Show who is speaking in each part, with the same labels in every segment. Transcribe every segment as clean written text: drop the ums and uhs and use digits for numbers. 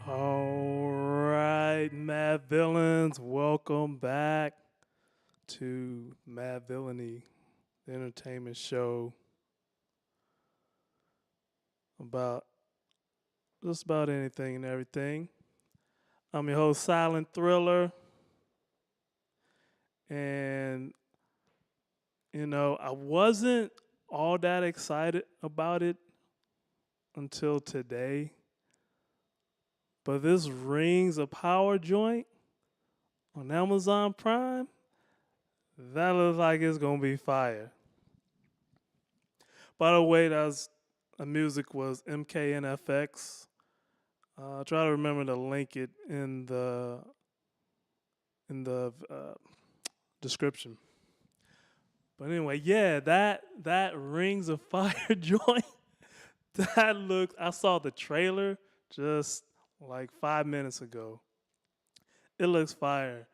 Speaker 1: All right, Mad Villains, welcome back to Madvillainy, the entertainment show about just about anything and everything. I'm your host, Silent Thriller, and I wasn't all that excited about it until today, but this Rings of Power joint on Amazon Prime, that looks like it's gonna be fire. By the way, the music was MKNFX. Try to remember to link it in the description. But anyway, yeah, that Rings of Fire joint. That looked. I saw the trailer just like 5 minutes ago. It looks fire.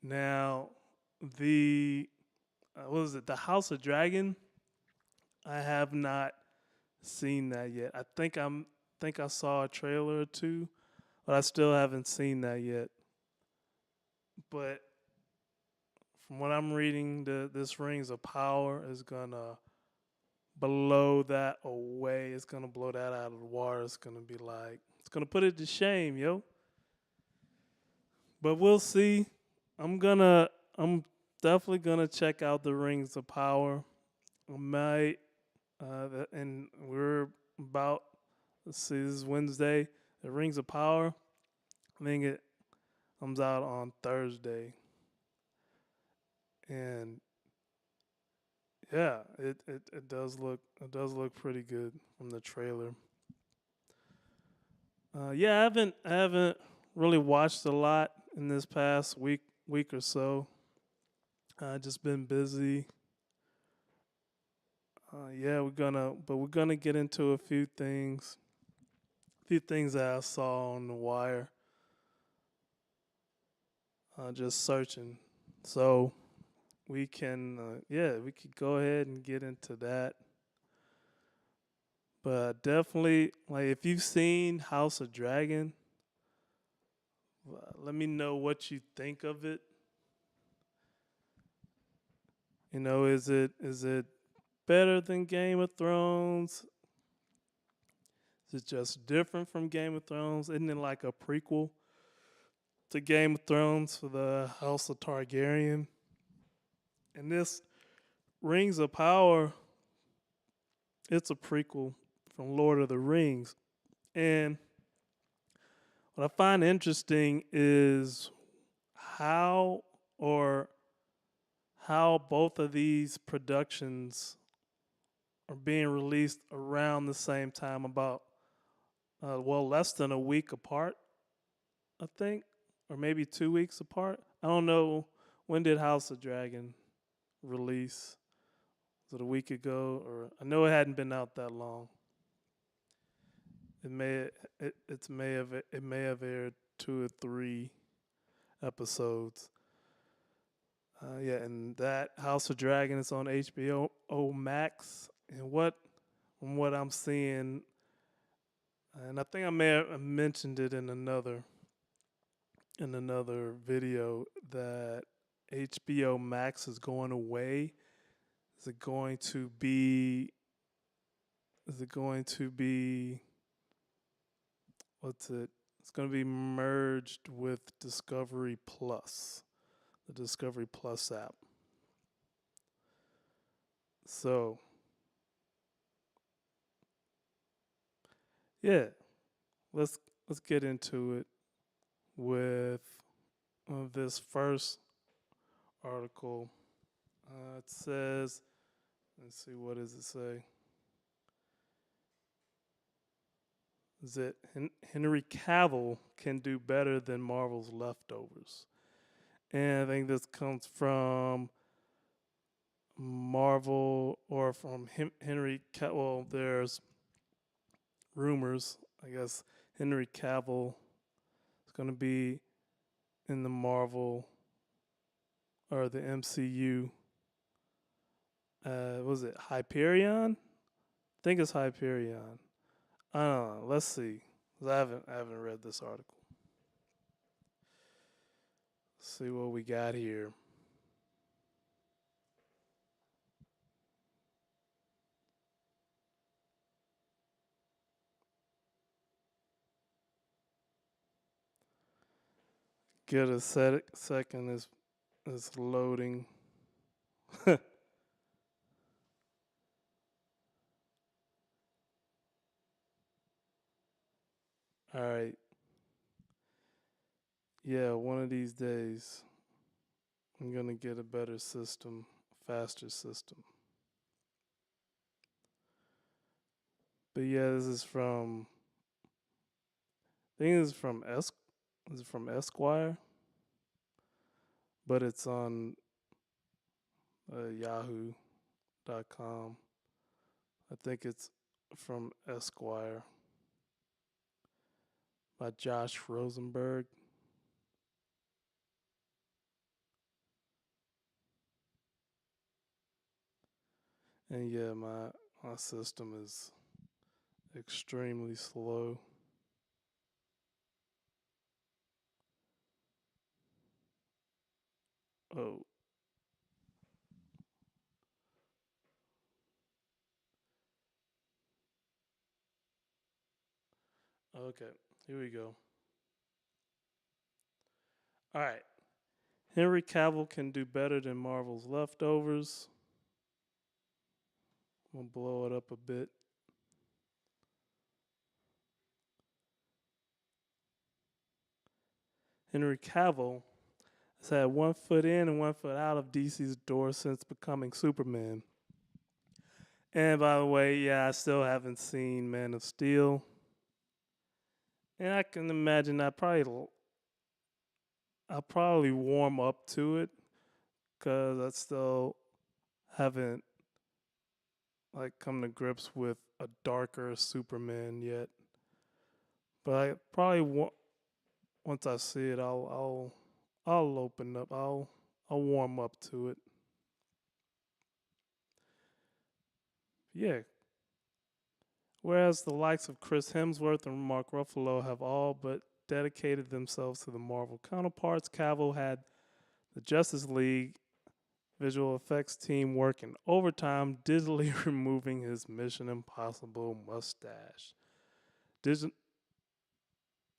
Speaker 1: Now, the what was it? The House of Dragon. I have not seen that yet. I think I saw a trailer or two, but I still haven't seen that yet. But from what I'm reading, this Rings of Power is gonna blow that away. It's gonna blow that out of the water. It's gonna put it to shame, yo. But we'll see. I'm definitely gonna check out the Rings of Power. I might, and we're about. Let's see, this is Wednesday. The Rings of Power. I think it comes out on Thursday, and yeah, it does look pretty good from the trailer. Yeah, I haven't really watched a lot in this past week or so. Just been busy. Yeah, we're gonna get into a few things that I saw on the wire. Just searching, so we could go ahead and get into that. But definitely, like if you've seen House of Dragon, let me know what you think of it. Is it better than Game of Thrones? Is it just different from Game of Thrones? Isn't it like a prequel to Game of Thrones for the House of Targaryen? And this Rings of Power, it's a prequel from Lord of the Rings. And what I find interesting is how or how both of these productions are being released around the same time, about less than a week apart, I think, or maybe 2 weeks apart. I don't know, when did House of Dragon release? Was it a week ago, or I know it hadn't been out that long. It may have aired 2 or 3 episodes. Yeah, and that House of Dragon is on HBO Max. And from what I'm seeing, and I think I may have mentioned it in another video, that HBO Max is going away. Is it going to be? Is it going to be? What's it? It's going to be merged with Discovery Plus, the Discovery Plus app. So yeah, let's get into it with this first article. It says, let's see, what does it say? Is that Henry Cavill can do better than Marvel's Leftovers? And I think this comes from Marvel, or from Henry Cavill. Well, there's rumors, I guess, Henry Cavill is going to be in the Marvel or the MCU. Was it Hyperion? I think it's Hyperion. I don't know. Let's see. 'Cause I haven't read this article. Let's see what we got here. Get a second is loading. All right. Yeah, one of these days I'm gonna get a better system, faster system. But yeah, this is from I think this is from This is from Esquire, but it's on yahoo.com. I think it's from Esquire by Josh Rosenberg. And yeah, my system is extremely slow. Oh, okay. Here we go. All right. Henry Cavill can do better than Marvel's leftovers. I'm gonna blow it up a bit. Henry Cavill has had 1 foot in and 1 foot out of DC's door since becoming Superman. And by the way, yeah, I still haven't seen Man of Steel. And I can imagine I'll probably warm up to it because I still haven't like come to grips with a darker Superman yet. But I probably once I see it, I'll open up. I'll warm up to it. Yeah. Whereas the likes of Chris Hemsworth and Mark Ruffalo have all but dedicated themselves to the Marvel counterparts, Cavill had the Justice League visual effects team working overtime, dizzily removing his Mission Impossible mustache. Dis-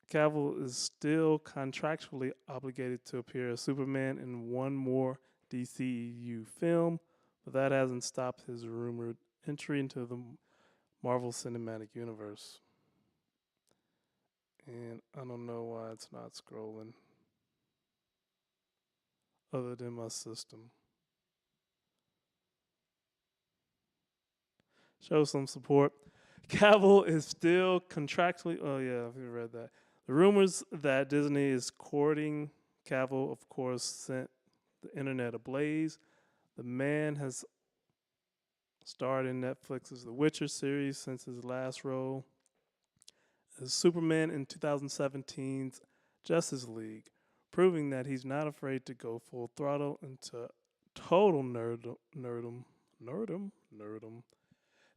Speaker 1: Cavill is still contractually obligated to appear as Superman in one more DCEU film, but that hasn't stopped his rumored entry into the Marvel Cinematic Universe. And I don't know why it's not scrolling, other than my system. Show some support. Cavill is still contractually. Oh yeah, we read that. The rumors that Disney is courting Cavill, of course, sent the internet ablaze. The man has starred in Netflix's The Witcher series since his last role as Superman in 2017's Justice League, proving that he's not afraid to go full throttle into total nerdum.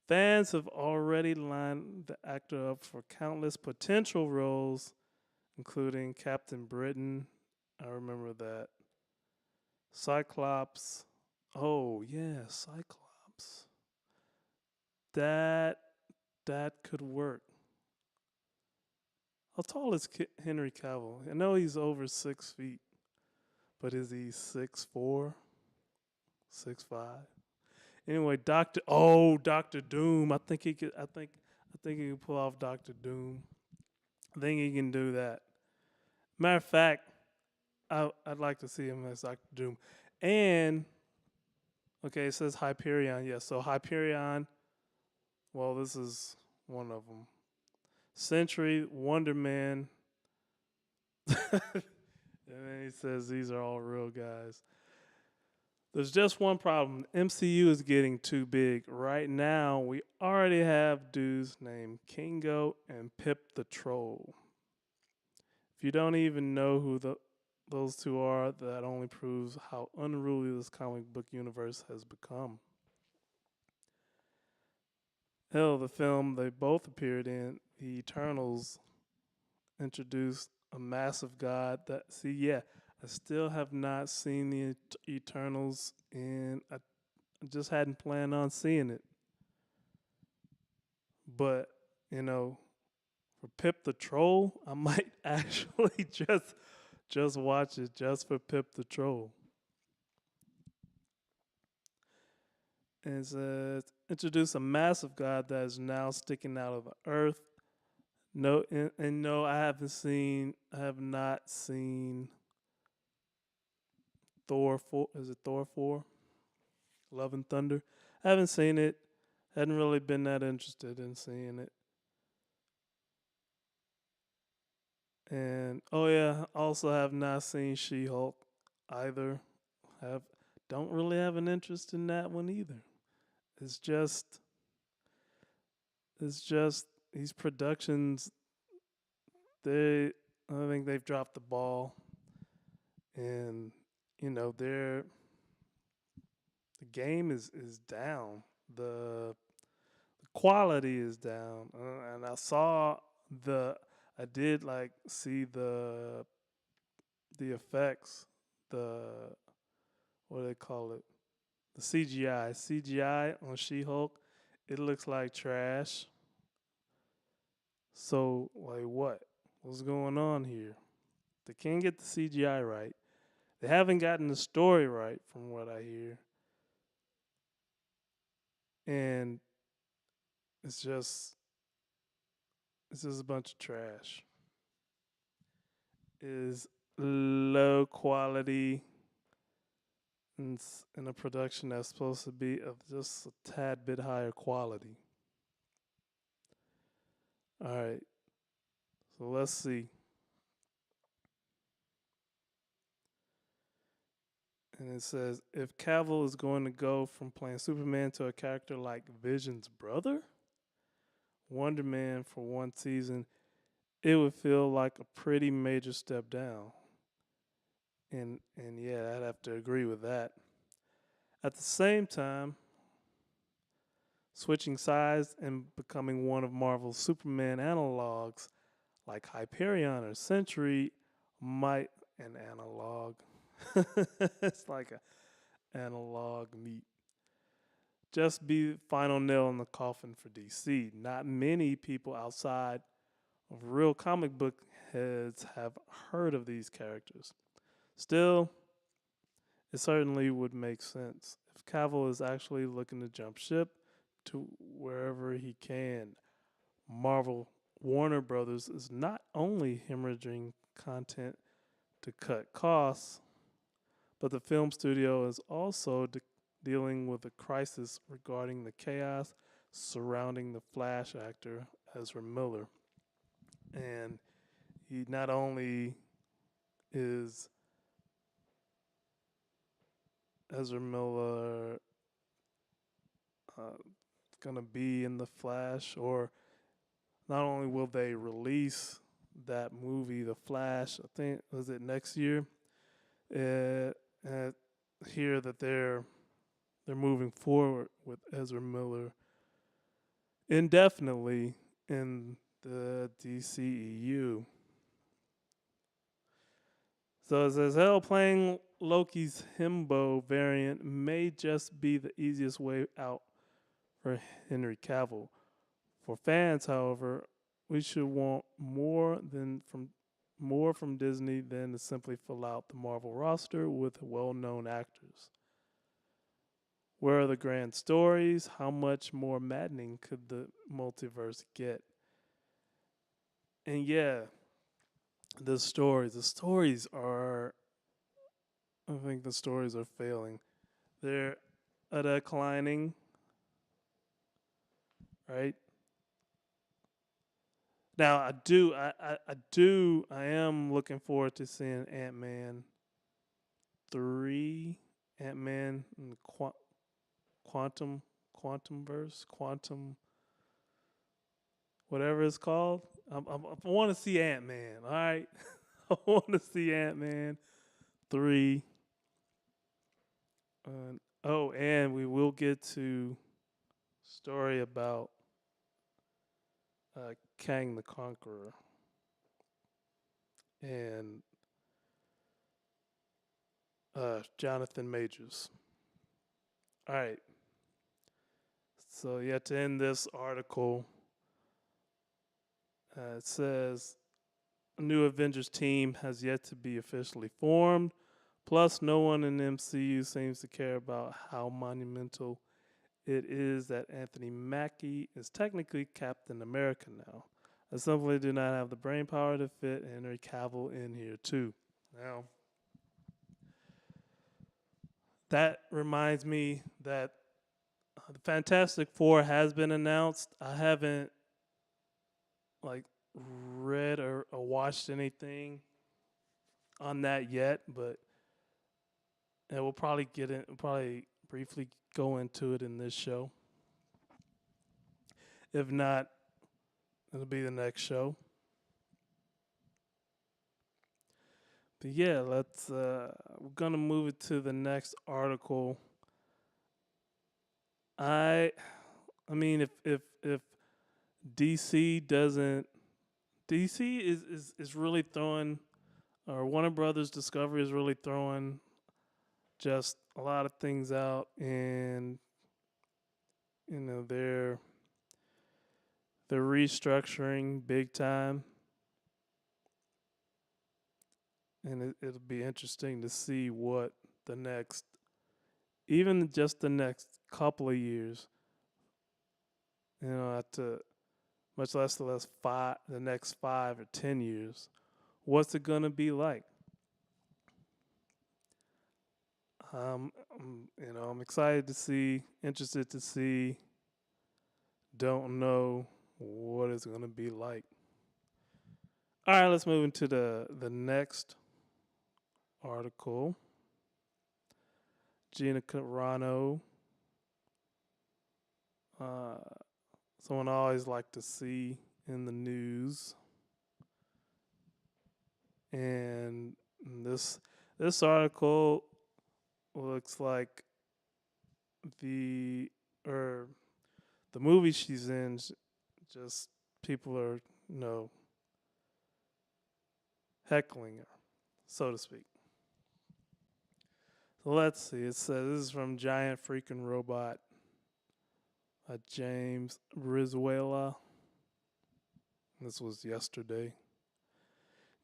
Speaker 1: Fans have already lined the actor up for countless potential roles, including Captain Britain. I remember that. Cyclops. Oh yeah, Cyclops. That that could work. How tall is Henry Cavill? I know he's over 6 feet, but is he 6'4", 6'5"? Anyway, Doctor Doom. I think he could. I think he can pull off Doctor Doom. I think he can do that. Matter of fact, I'd like to see him as Doctor Doom. And okay, it says Hyperion. Yes, so Hyperion. Well, this is one of them. Sentry, Wonder Man. And then he says these are all real guys. There's just one problem. MCU is getting too big. Right now, we already have dudes named Kingo and Pip the Troll. If you don't even know who those two are, that only proves how unruly this comic book universe has become. Hell, the film they both appeared in, The Eternals, introduced a massive god that see yeah, I still have not seen the Eternals and I just hadn't planned on seeing it. But, you know, for Pip the Troll, I might actually just watch it just for Pip the Troll. And it says introduce a massive god that is now sticking out of the earth. No, and no, I have not seen Thor 4. Is it Thor 4? Love and Thunder. I haven't seen it. Hadn't really been that interested in seeing it. And oh yeah, also have not seen She Hulk either. Have don't really have an interest in that one either. It's just it's just these productions they I think they've dropped the ball and they're the game is down. The quality is down. And the I did like see the effects, the what do they call it? The CGI on She-Hulk. It looks like trash. So like what? What's going on here? They can't get the CGI right. They haven't gotten the story right from what I hear. And it's just it's just a bunch of trash. It is low quality in a production that's supposed to be of just a tad bit higher quality. All right, so let's see. And it says if Cavill is going to go from playing Superman to a character like Vision's brother, Wonder Man for one season, it would feel like a pretty major step down. And yeah, I'd have to agree with that. At the same time, switching sides and becoming one of Marvel's Superman analogs like Hyperion or Sentry might an analog. It's like a analog meat. Just be the final nail in the coffin for DC. Not many people outside of real comic book heads have heard of these characters. Still, it certainly would make sense if Cavill is actually looking to jump ship to wherever he can. Marvel Warner Brothers is not only hemorrhaging content to cut costs, but the film studio is also dealing with a crisis regarding the chaos surrounding the Flash actor Ezra Miller. And he not only is Ezra Miller uh, going to be in the Flash, or not only will they release that movie, The Flash, I think, was it next year? Uh, uh, Hear that they're moving forward with Ezra Miller indefinitely in the DCEU. So it says, hell, playing Loki's himbo variant may just be the easiest way out for Henry Cavill. For fans, however, we should want more from Disney than to simply fill out the Marvel roster with well-known actors. Where are the grand stories? How much more maddening could the multiverse get? And yeah, the stories are, I think the stories are failing. They're declining, right? Now I am looking forward to seeing Ant-Man 3, Ant-Man and Quantum Verse, Quantum, whatever it's called. I want to see Ant-Man, all right? I want to see Ant-Man 3. And we will get to story about Kang the Conqueror. and Jonathan Majors. All right. So, yeah, to end this article, it says a new Avengers team has yet to be officially formed. Plus, no one in the MCU seems to care about how monumental it is that Anthony Mackie is technically Captain America now. I simply do not have the brain power to fit Henry Cavill in here, too. Now, that reminds me that the Fantastic Four has been announced. I haven't like read or watched anything on that yet, but and we'll probably probably briefly go into it in this show. If not, it'll be the next show. But yeah, we're gonna move it to the next article. I I mean if DC doesn't DC is really throwing or Warner Brothers Discovery is really throwing just a lot of things out, and they're restructuring big time, and it'll be interesting to see what the next, even just the next couple of years, to much less the next 5 or 10 years, what's it gonna be like? I'm excited to see, interested to see, don't know what it's gonna be like. All right, let's move into the next article. Gina Carano, uh, someone I always like to see in the news, and this article looks like the or the movie she's in. Just people are heckling her, so to speak. So let's see. It says this is from Giant Freaking Robot, James Brizuela. This was yesterday.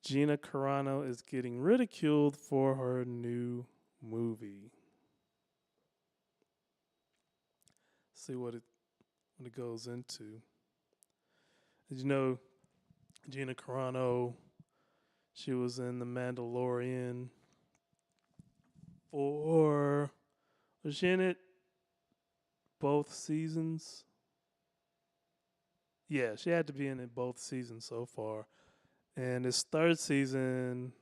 Speaker 1: Gina Carano is getting ridiculed for her new movie. See what it goes into. Did you know Gina Carano? She was in The Mandalorian. Was she in it both seasons? Yeah, she had to be in it both seasons so far. And this third season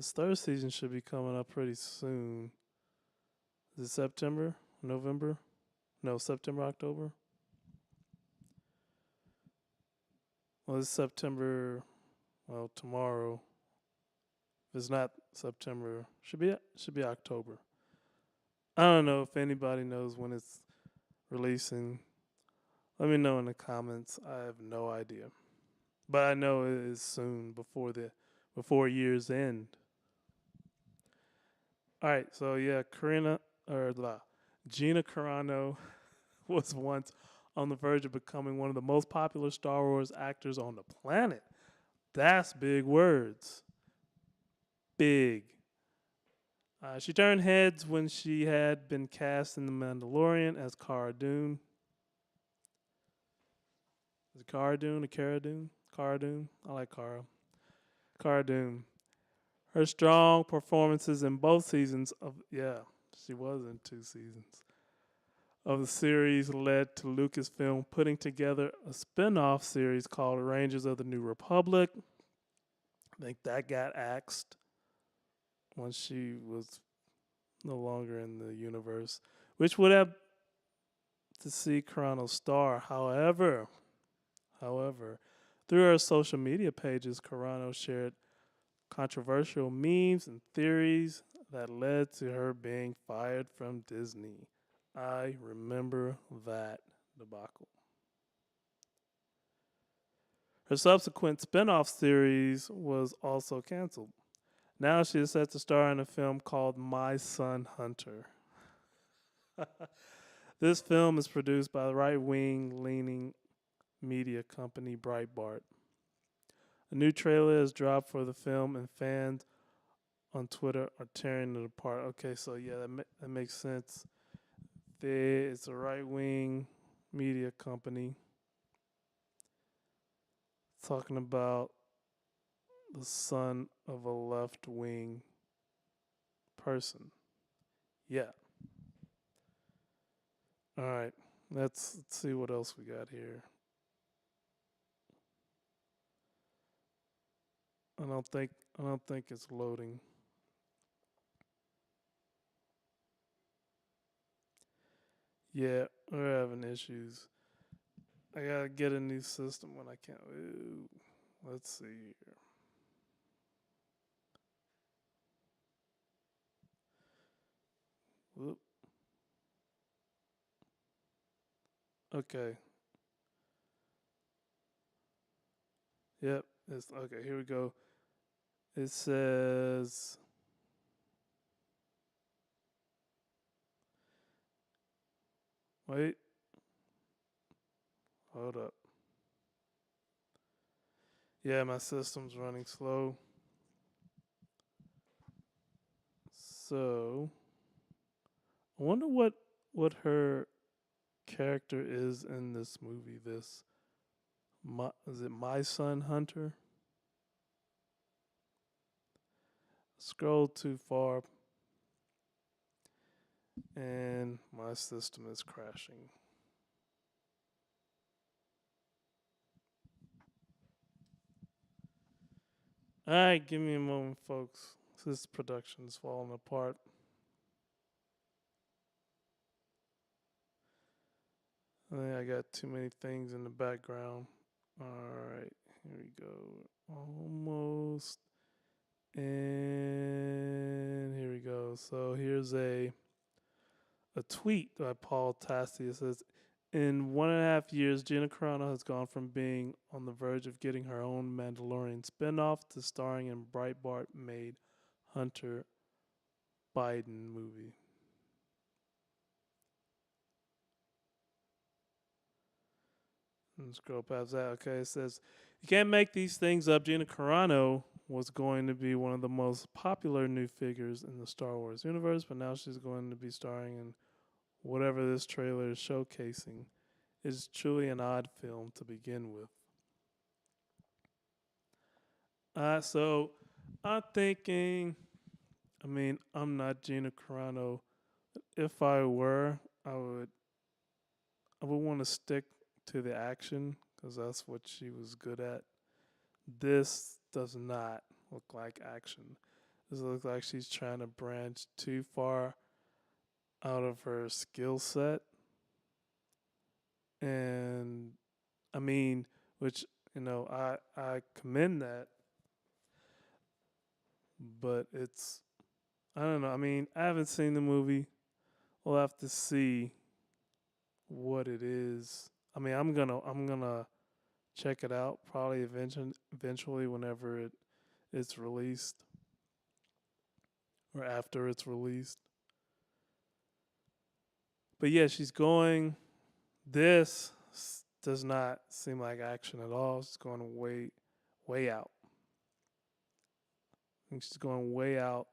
Speaker 1: should be coming up pretty soon. Is it September? November? No, September, October? Well, it's September. Well, tomorrow. If it's not September, should be October. I don't know if anybody knows when it's releasing. Let me know in the comments. I have no idea, but I know it is soon before year's end. All right, so yeah, Gina Carano was once on the verge of becoming one of the most popular Star Wars actors on the planet. That's big words. Big. She turned heads when she had been cast in The Mandalorian as Cara Dune. Is it Cara Dune or Cara Dune? Cara Dune? I like Cara. Cara Dune. Her strong performances in both seasons she was in 2 seasons of the series led to Lucasfilm putting together a spin-off series called Rangers of the New Republic. I think that got axed once she was no longer in the universe, which would have to see Carano star. However, through her social media pages, Carano shared controversial memes and theories that led to her being fired from Disney. I remember that debacle. Her subsequent spin off series was also canceled. Now she is set to star in a film called My Son Hunter. This film is produced by the right wing leaning media company Breitbart. A new trailer is dropped for the film, and fans on Twitter are tearing it apart. Okay, so yeah, that makes sense. It's a right wing media company talking about the son of a left wing person. Yeah. All right. Let's see what else we got here. I don't think I don't think it's loading. Yeah, we're having issues. I gotta get a new system when I can't. Ooh, let's see here. Whoop. Okay. Yep. It's okay. Here we go. It says. Wait. Hold up. Yeah, my system's running slow. So I wonder what her character is in this movie. Is it My Son Hunter? Scroll too far, and my system is crashing. All right, give me a moment, folks. This production is falling apart. I think I got too many things in the background. All right, here we go. Almost. And here we go. So here's a tweet by Paul Tassi. It says, in 1.5 years, Gina Carano has gone from being on the verge of getting her own Mandalorian spinoff to starring in Breitbart made Hunter Biden movie. And scroll past that. Okay, it says, you can't make these things up. Gina Carano was going to be one of the most popular new figures in the Star Wars universe, but now she's going to be starring in whatever this trailer is showcasing. It's truly an odd film to begin with. So I'm thinking, I mean, I'm not Gina Carano. If I were, I would want to stick to the action because that's what she was good at. This does not look like action. This looks like she's trying to branch too far out of her skill set. And I mean, which, I commend that, but I don't know. I mean, I haven't seen the movie. We'll have to see what it is. I mean, I'm gonna check it out probably eventually whenever it's released or after it's released. But yeah, she's going. This does not seem like action at all. She's going way out. I think she's going way out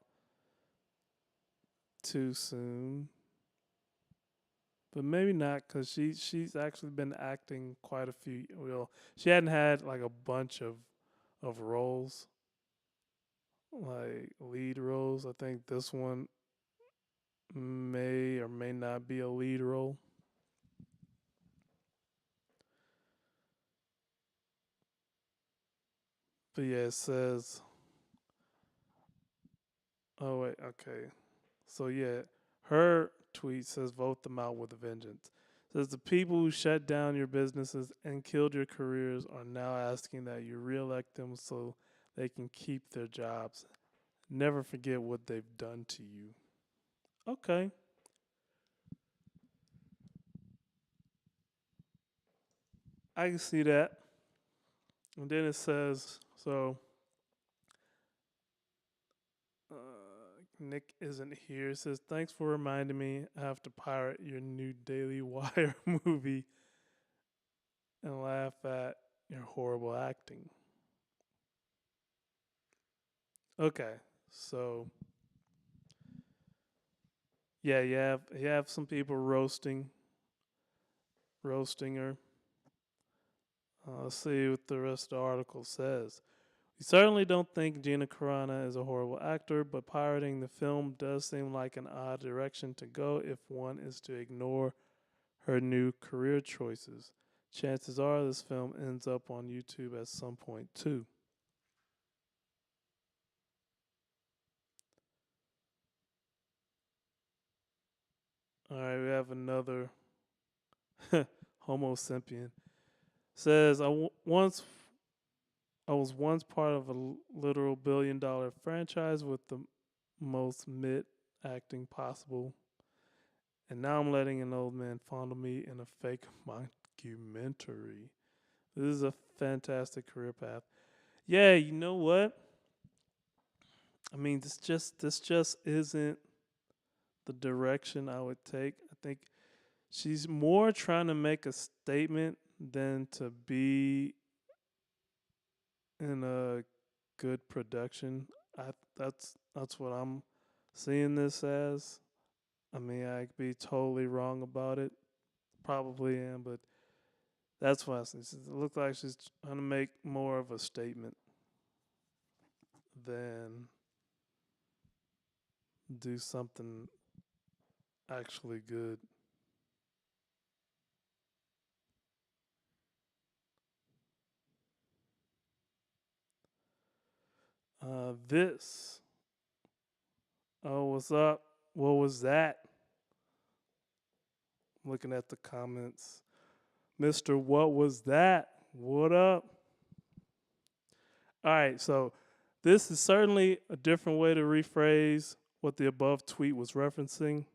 Speaker 1: too soon. But maybe not because she's actually been acting quite a few. Well, she hadn't had like a bunch of roles, like lead roles. I think this one may or may not be a lead role. But yeah, it says. Oh wait, okay. So yeah, her tweet says, "Vote them out with a vengeance." It says the people who shut down your businesses and killed your careers are now asking that you reelect them so they can keep their jobs. Never forget what they've done to you. Okay. I can see that. And then it says, so Nick isn't here. It says, thanks for reminding me I have to pirate your new Daily Wire movie and laugh at your horrible acting. Okay, so yeah, you have some people roasting her. Let's see what the rest of the article says. We certainly don't think Gina Carano is a horrible actor, but pirating the film does seem like an odd direction to go if one is to ignore her new career choices. Chances are this film ends up on YouTube at some point too. All right, we have another Homo sapien. Says I was once part of a literal $1 billion franchise with the most mid acting possible, and now I'm letting an old man fondle me in a fake mockumentary. This is a fantastic career path. Yeah, you know what? I mean, this just isn't the direction I would take. I think she's more trying to make a statement than to be in a good production. That's what I'm seeing this as. I mean, I could be totally wrong about it. Probably am, but that's what I see. It looks like she's trying to make more of a statement than do something actually good. This. Oh, what's up? What was that? Looking at the comments. Mr. What was that? What up? All right, so this is certainly a different way to rephrase what the above tweet was referencing.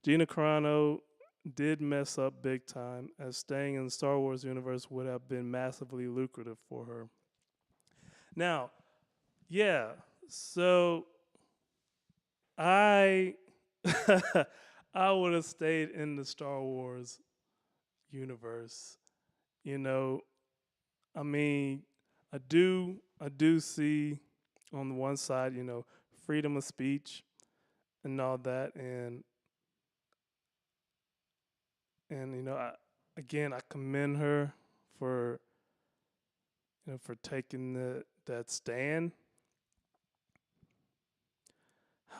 Speaker 1: Gina Carano did mess up big time, as staying in the Star Wars universe would have been massively lucrative for her. Now, yeah, so I I would have stayed in the Star Wars universe. You know, I mean, I do see on the one side, freedom of speech and all that, and again, I commend her for for taking that stand.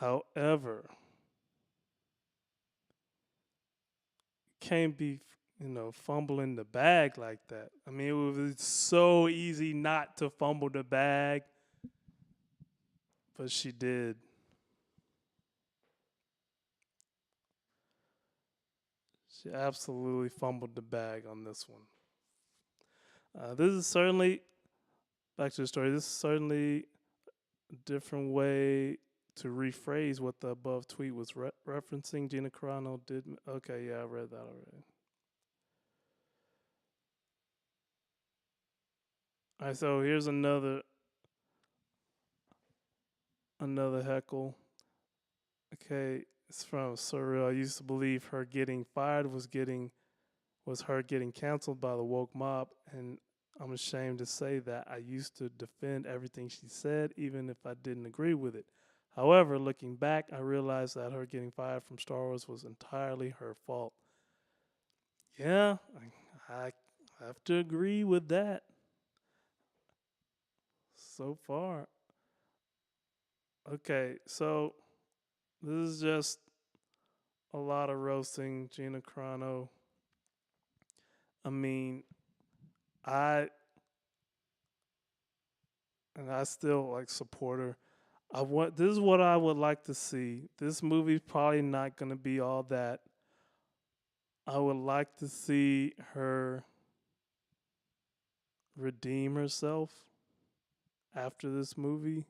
Speaker 1: However, can't be fumbling the bag like that. I mean, it was so easy not to fumble the bag, but she did. She absolutely fumbled the bag on this one. This is certainly back to the story. This is certainly a different way to rephrase what the above tweet was referencing. Gina Carano did. Okay, yeah, I read that already. All right, so here's another heckle. Okay, it's from Surreal. I used to believe her getting fired was her getting canceled by the woke mob, and I'm ashamed to say that I used to defend everything she said, even if I didn't agree with it. However, looking back, I realized that her getting fired from Star Wars was entirely her fault. Yeah, I have to agree with that so far. Okay, so this is just a lot of roasting Gina Carano. I mean, I I still like support her. I want this is what I would like to see. This movie's probably not going to be all that. I would like to see her redeem herself after this movie.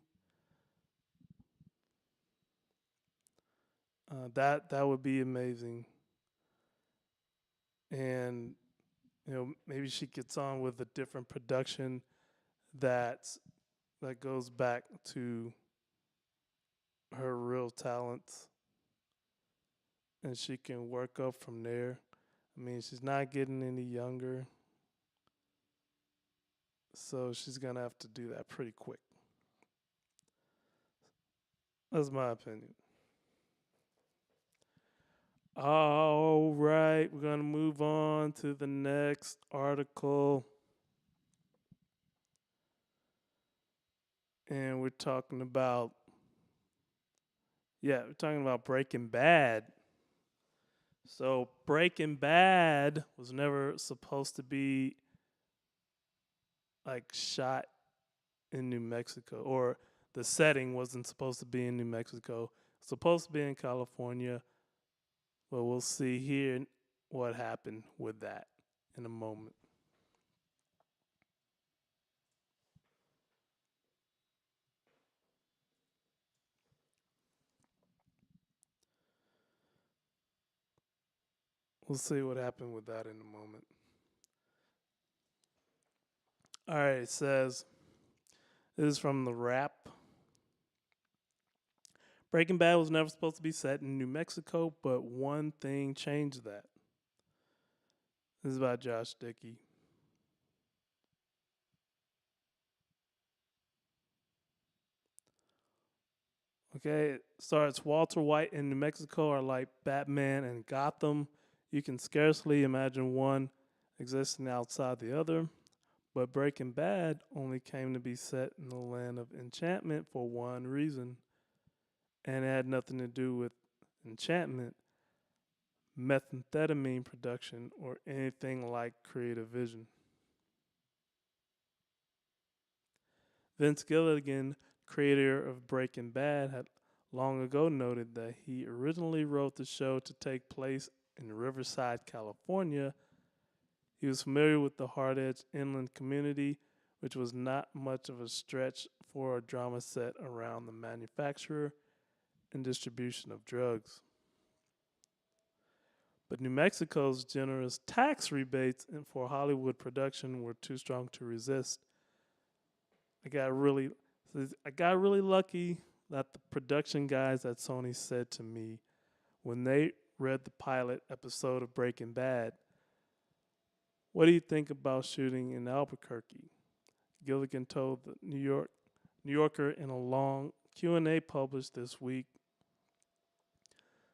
Speaker 1: That would be amazing. And maybe she gets on with a different production that that goes back to her real talents, and she can work up from there. I mean, she's not getting any younger, so she's gonna have to do that pretty quick. That's my opinion. All right, we're gonna move on to the next article, and we're talking about Breaking Bad. So Breaking Bad was never supposed to be like shot in New Mexico, or the setting wasn't supposed to be in New Mexico. It's supposed to be in California, but we'll see here what happened with that in a moment. We'll see what happened with that in a moment. All right, it says this is from the Wrap. Breaking Bad was never supposed to be set in New Mexico, but one thing changed that. This is about Josh Dickey. Okay, it starts Walter White and New Mexico are like Batman and Gotham. You can scarcely imagine one existing outside the other. But Breaking Bad only came to be set in the land of enchantment for one reason, and it had nothing to do with enchantment, methamphetamine production, or anything like creative vision. Vince Gilligan, creator of Breaking Bad, had long ago noted that he originally wrote the show to take place in Riverside, California. He was familiar with the Hard Edge inland community, which was not much of a stretch for a drama set around the manufacture and distribution of drugs. But New Mexico's generous tax rebates for Hollywood production were too strong to resist. I got really I got really lucky that the production guys at Sony said to me when they read the pilot episode of Breaking Bad, "What do you think about shooting in Albuquerque?" Gilligan told the New Yorker in a long Q&A published this week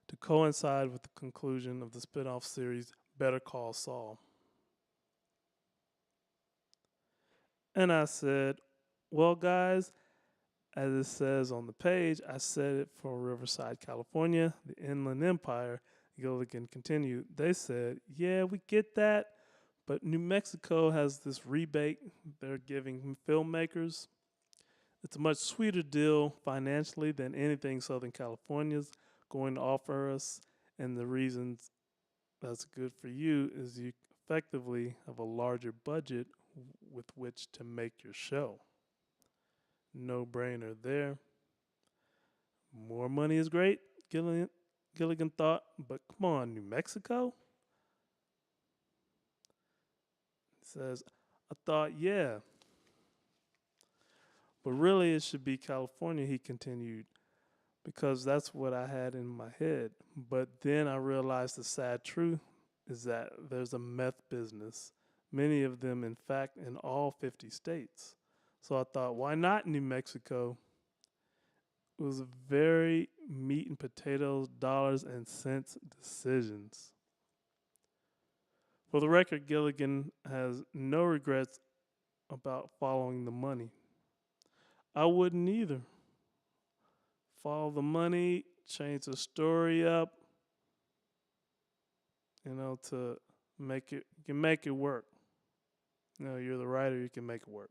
Speaker 1: to coincide with the conclusion of the spin-off series Better Call Saul. And I said, "Well, guys, as it says on the page, I said it for Riverside, California, the Inland Empire." Gilligan continued, "They said, yeah, we get that, but New Mexico has this rebate they're giving filmmakers. It's a much sweeter deal financially than anything Southern California's going to offer us, and the reasons that's good for you is you effectively have a larger budget with which to make your show. No brainer there. More money is great," Gilligan thought, "but come on, New Mexico?" He says, "I thought, yeah. But really, it should be California," he continued, "because that's what I had in my head. But then I realized the sad truth is that there's a meth business, many of them, in fact, in all 50 states. So I thought, why not New Mexico?" It was a very meat and potatoes, dollars and cents decisions. For the record, Gilligan has no regrets about following the money. I wouldn't either. Follow the money, change the story up, to make it, you can make it work. You're the writer, you can make it work.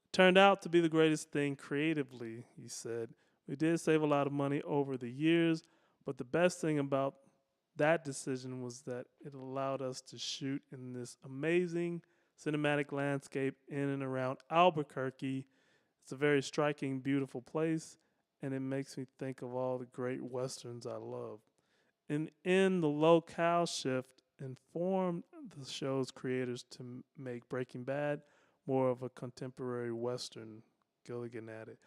Speaker 1: It turned out to be the greatest thing creatively, he said. We did save a lot of money over the years, but the best thing about that decision was that it allowed us to shoot in this amazing cinematic landscape in and around Albuquerque. It's a very striking, beautiful place, and it makes me think of all the great westerns I love. And in the locale shift informed the show's creators to make Breaking Bad more of a contemporary Western. Gilligan added.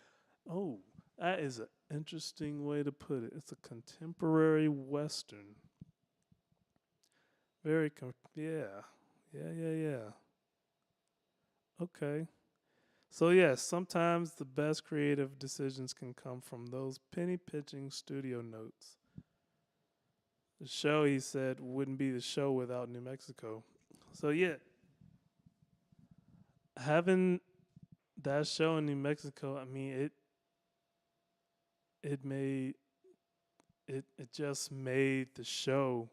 Speaker 1: Oh, that is an interesting way to put it. It's a contemporary Western. Yeah. Yeah. Okay. So, yes, sometimes the best creative decisions can come from those penny pinching studio notes. The show, he said, wouldn't be the show without New Mexico. So, yeah, having that show in New Mexico, I mean, it made it just made the show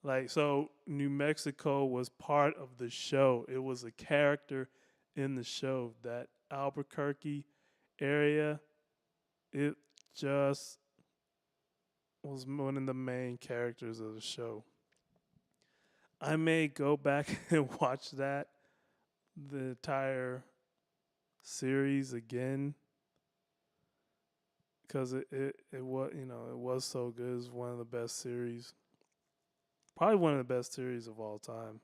Speaker 1: like so. New Mexico was part of the show. It was a character in the show. That Albuquerque area, it just was one of the main characters of the show. I may go back and watch the entire series again because it was it was so good. It was one of the best series, probably one of the best series of all time.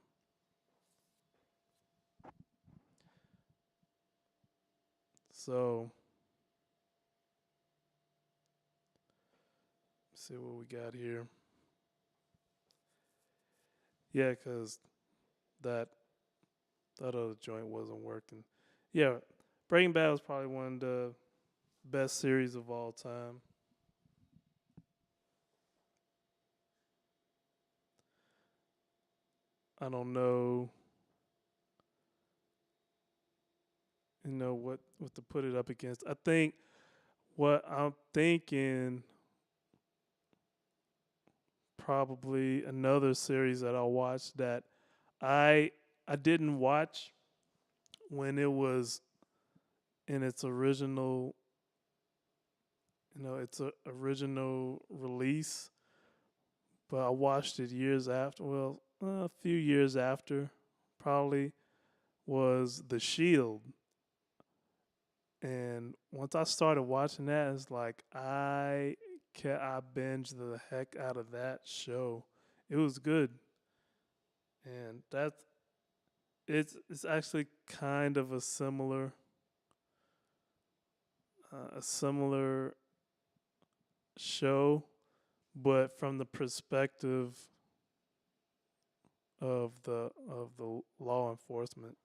Speaker 1: So let's see what we got here. Yeah, because that that other joint wasn't working. Yeah, Breaking Bad was probably one of the best series of all time. I don't know, what to put it up against. I think what I'm thinking probably another series that I'll watch that I I didn't watch when it was in its original original release, but I watched it years after. Well, a few years after, probably was The Shield. And once I started watching that, it's like I binged the heck out of that show. It was good, and it's actually kind of a similar show, but from the perspective of the law enforcement.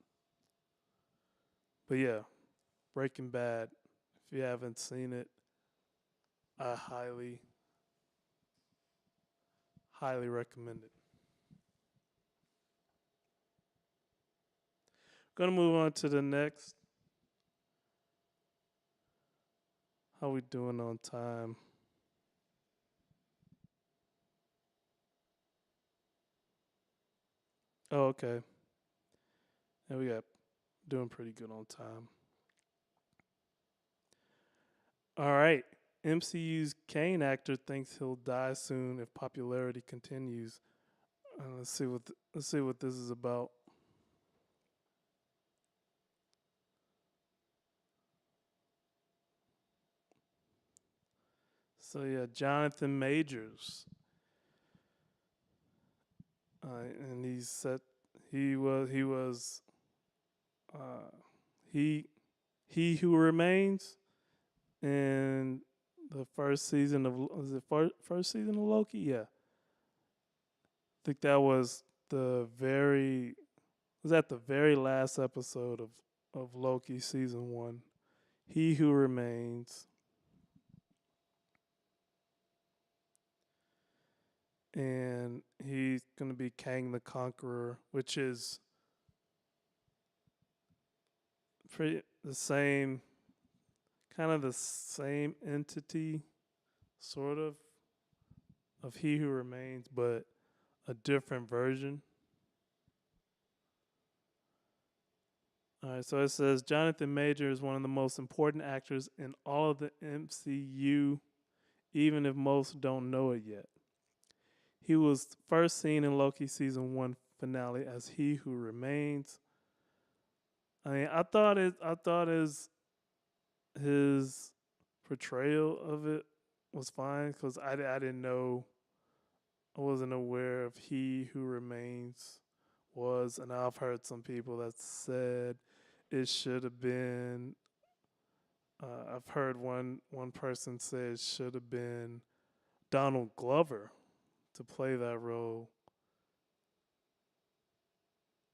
Speaker 1: But yeah, Breaking Bad. If you haven't seen it, I highly recommend it. Gonna move on to the next. How we doing on time? Oh, okay. And we got doing pretty good on time. All right. MCU's Kane actor thinks he'll die soon if popularity continues. Let's see what this is about. So yeah, Jonathan Majors, and he said he was uh, he who remains in the first season of was it first season of Loki? Yeah, I think that was at the very last episode of Loki season one. He who remains, and he's gonna be Kang the Conqueror, which is pretty the same kind of the same entity, sort of He Who Remains, but a different version. All right, so it says Jonathan Major is one of the most important actors in all of the MCU, even if most don't know it yet. He was first seen in Loki season one finale as He Who Remains. I mean, I thought his portrayal of it was fine because I didn't know I wasn't aware of He Who Remains was, and I've heard some people that said it should have been. I've heard one person say it should have been Donald Glover to play that role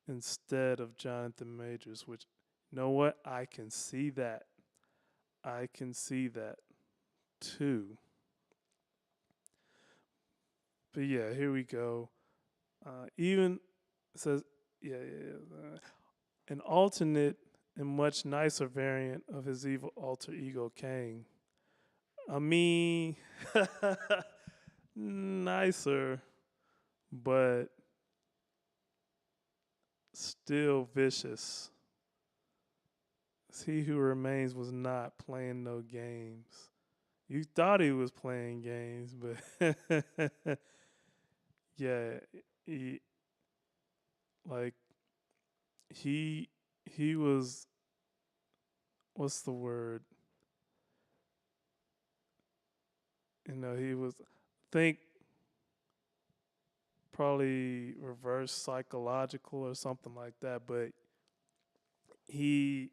Speaker 1: instead of Jonathan Majors, which, you know what? I can see that. I can see that too. But yeah, here we go. Even says, yeah. An alternate and much nicer variant of his evil alter ego, Kang. I mean, nicer, but still vicious. He Who Remains was not playing no games. You thought he was playing games, but yeah, he like he he was, what's the word? He was, think, probably reverse psychological or something like that, but he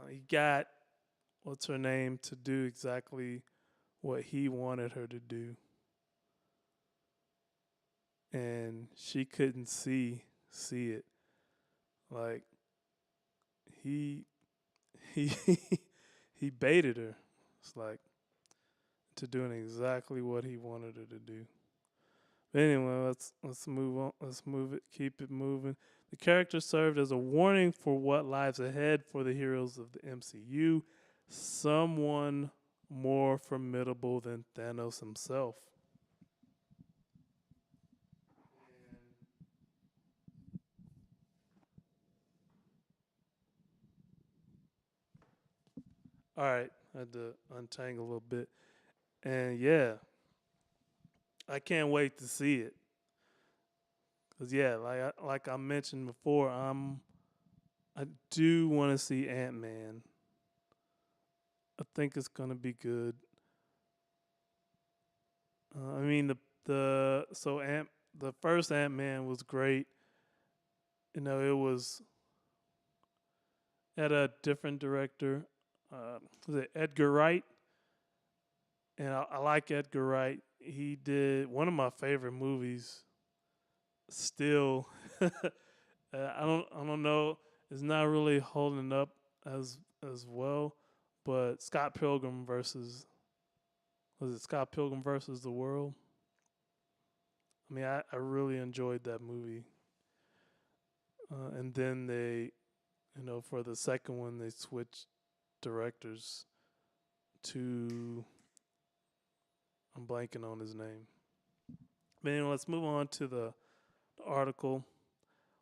Speaker 1: he got, what's her name, to do exactly what he wanted her to do, and she couldn't see it. Like he he he baited her. It's like, to doing exactly what he wanted her to do. But anyway, let's move on. Let's move it. Keep it moving. The character served as a warning for what lies ahead for the heroes of the MCU. Someone more formidable than Thanos himself. All right, I had to untangle a little bit, and yeah, I can't wait to see it. Cause yeah, like I mentioned before, I do want to see Ant-Man. I think it's gonna be good. I mean the so Ant the first Ant-Man was great. It was at a different director. Was it Edgar Wright? And I like Edgar Wright. He did one of my favorite movies. Still, I don't know. It's not really holding up as well. But Scott Pilgrim versus, was it Scott Pilgrim versus the World? I mean, I really enjoyed that movie. And then they, for the second one, they switched directors to, I'm blanking on his name. But anyway, let's move on to the article.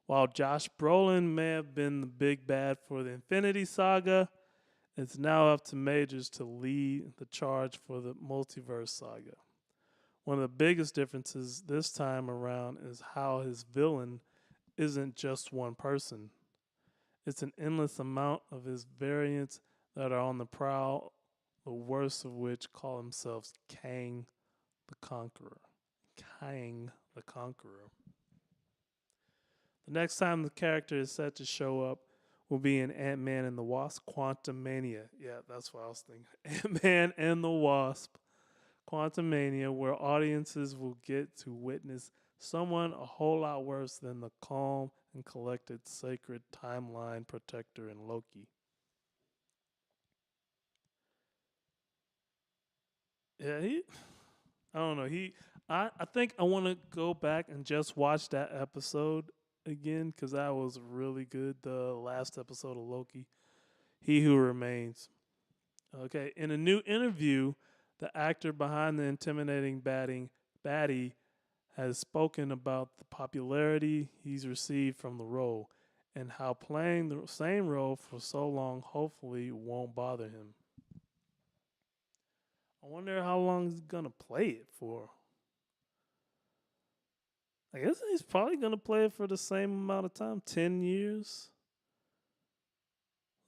Speaker 1: While Josh Brolin may have been the big bad for the Infinity Saga, it's now up to Majors to lead the charge for the Multiverse Saga. One of the biggest differences this time around is how his villain isn't just one person. It's an endless amount of his variants that are on the prowl, the worst of which call themselves Kang the Conqueror. Kang the Conqueror. The next time the character is set to show up will be in Ant-Man and the Wasp: Quantumania. Yeah, that's what I was thinking. Ant-Man and the Wasp: Quantumania, where audiences will get to witness someone a whole lot worse than the calm and collected sacred timeline protector in Loki. Yeah, I don't know. I think I want to go back and just watch that episode again because that was really good. The last episode of Loki, He Who Remains. Okay, in a new interview, the actor behind the intimidating baddie has spoken about the popularity he's received from the role and how playing the same role for so long hopefully won't bother him. I wonder how long he's gonna play it for. I guess he's probably gonna play it for the same amount of time, 10 years.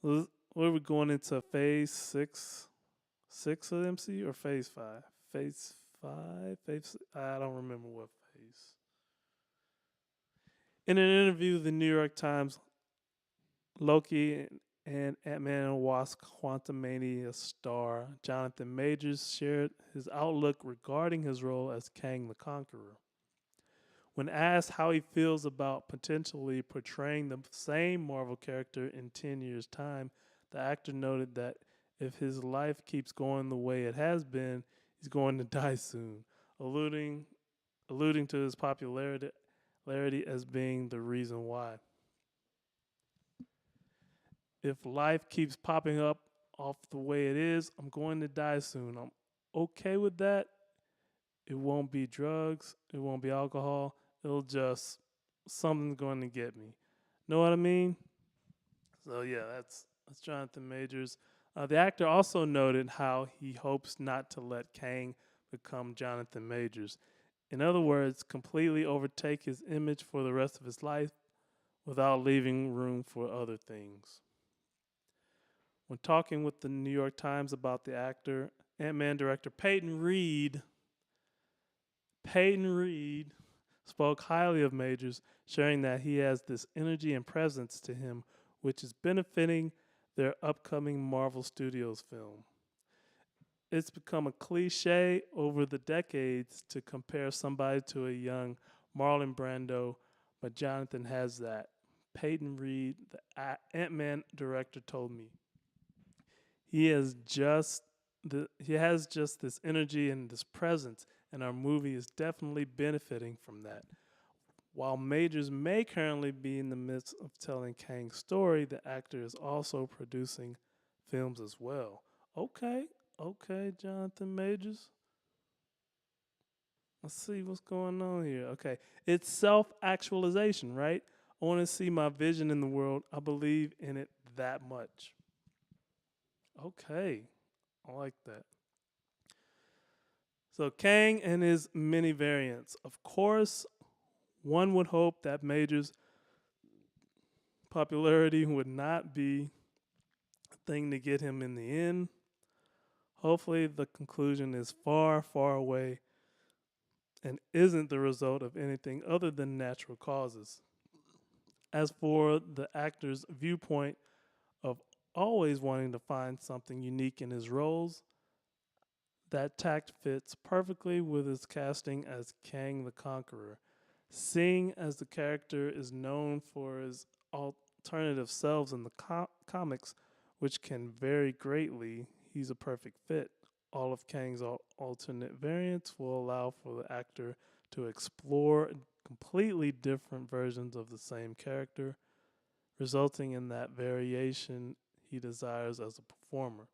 Speaker 1: What are we going into phase six of the MCU or phase five? Phase 5, I don't remember what phase. In an interview with the New York Times, Loki and Ant-Man and Wasp Quantumania star Jonathan Majors shared his outlook regarding his role as Kang the Conqueror. When asked how he feels about potentially portraying the same Marvel character in 10 years' time, the actor noted that if his life keeps going the way it has been, he's going to die soon, alluding to his popularity as being the reason why. If life keeps popping up off the way it is, I'm going to die soon. I'm okay with that. It won't be drugs, it won't be alcohol, it'll just something's going to get me. Know what I mean? So yeah, that's Jonathan Majors. The actor also noted how he hopes not to let Kang become Jonathan Majors. In other words, completely overtake his image for the rest of his life without leaving room for other things. When talking with the New York Times about the actor, Ant-Man director Peyton Reed spoke highly of Majors, sharing that he has this energy and presence to him, which is benefiting their upcoming Marvel Studios film. It's become a cliche over the decades to compare somebody to a young Marlon Brando, but Jonathan has that. Peyton Reed, the Ant-Man director, told me he has just this energy and this presence, and our movie is definitely benefiting from that. While Majors may currently be in the midst of telling Kang's story, the actor is also producing films as well. Okay, Jonathan Majors. Let's see what's going on here. Okay, it's self-actualization, right? I want to see my vision in the world. I believe in it that much. Okay, I like that. So Kang and his many variants. Of course, one would hope that Major's popularity would not be a thing to get him in the end. Hopefully, the conclusion is far, far away and isn't the result of anything other than natural causes. As for the actor's viewpoint of always wanting to find something unique in his roles, that tact fits perfectly with his casting as Kang the Conqueror. Seeing as the character is known for his alternative selves in the comics, which can vary greatly, he's a perfect fit. All of Kang's alternate variants will allow for the actor to explore completely different versions of the same character, resulting in that variation he desires as a performer.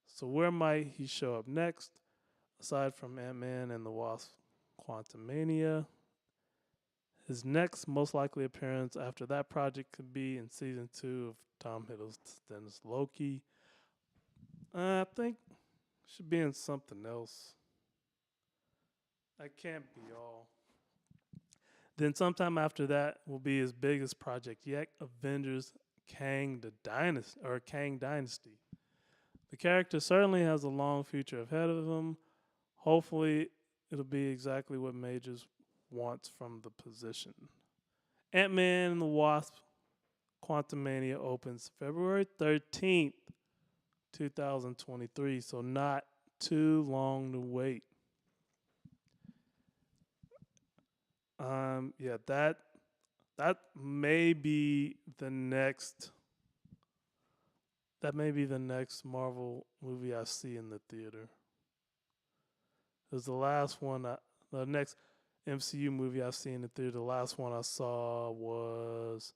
Speaker 1: So, where might he show up next? Aside from Ant-Man and the Wasp Quantumania, his next most likely appearance after that project could be in season 2 of Tom Hiddleston's Loki. I think should be in something else. That can't be all. Then sometime after that will be his biggest project yet, Avengers Kang Dynasty. The character certainly has a long future ahead of him. Hopefully, it'll be exactly what Majors wants from the position. Ant-Man and the Wasp Quantumania opens February 13th, 2023, so not too long to wait. Yeah, that may be the next Marvel movie I see in the theater. Because the next MCU movie I see in the theater, the last one I saw was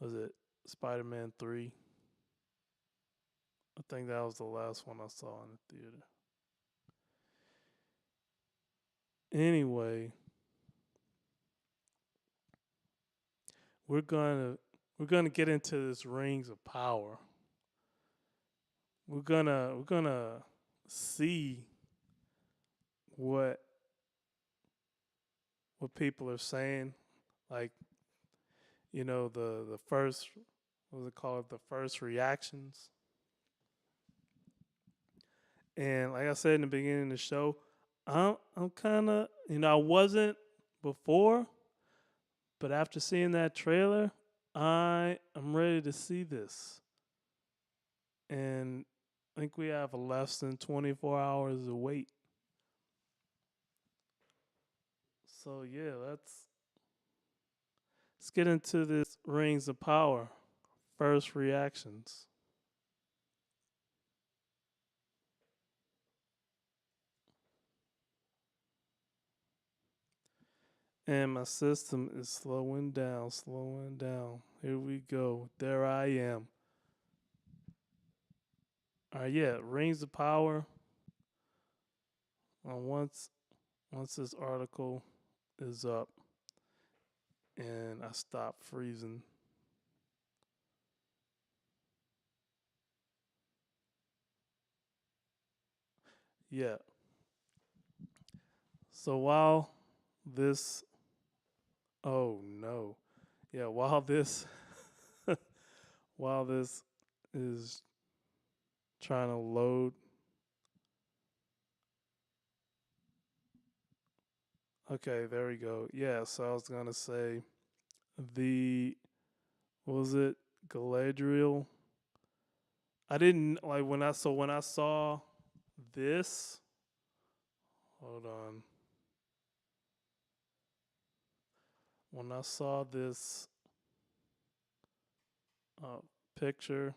Speaker 1: it Spider-Man 3? I think that was the last one I saw in the theater. Anyway, we're gonna get into this Rings of Power. We're gonna see what people are saying, like the first, what was it called, the first reactions. And like I said in the beginning of the show, I'm kind of, I wasn't before, but after seeing that trailer, I am ready to see this. And I think we have less than 24 hours to wait. So yeah, let's get into this Rings of Power. First reactions. And my system is slowing down, slowing down. Here we go. There I am. All right, yeah, Rings of Power. Once this article is up and I stop freezing. Yeah. So this oh no. Yeah, while this is trying to load. Okay, there we go. Yeah, so I was gonna say the what was it Galadriel? I didn't like when I saw this. Hold on. When I saw this uh, picture.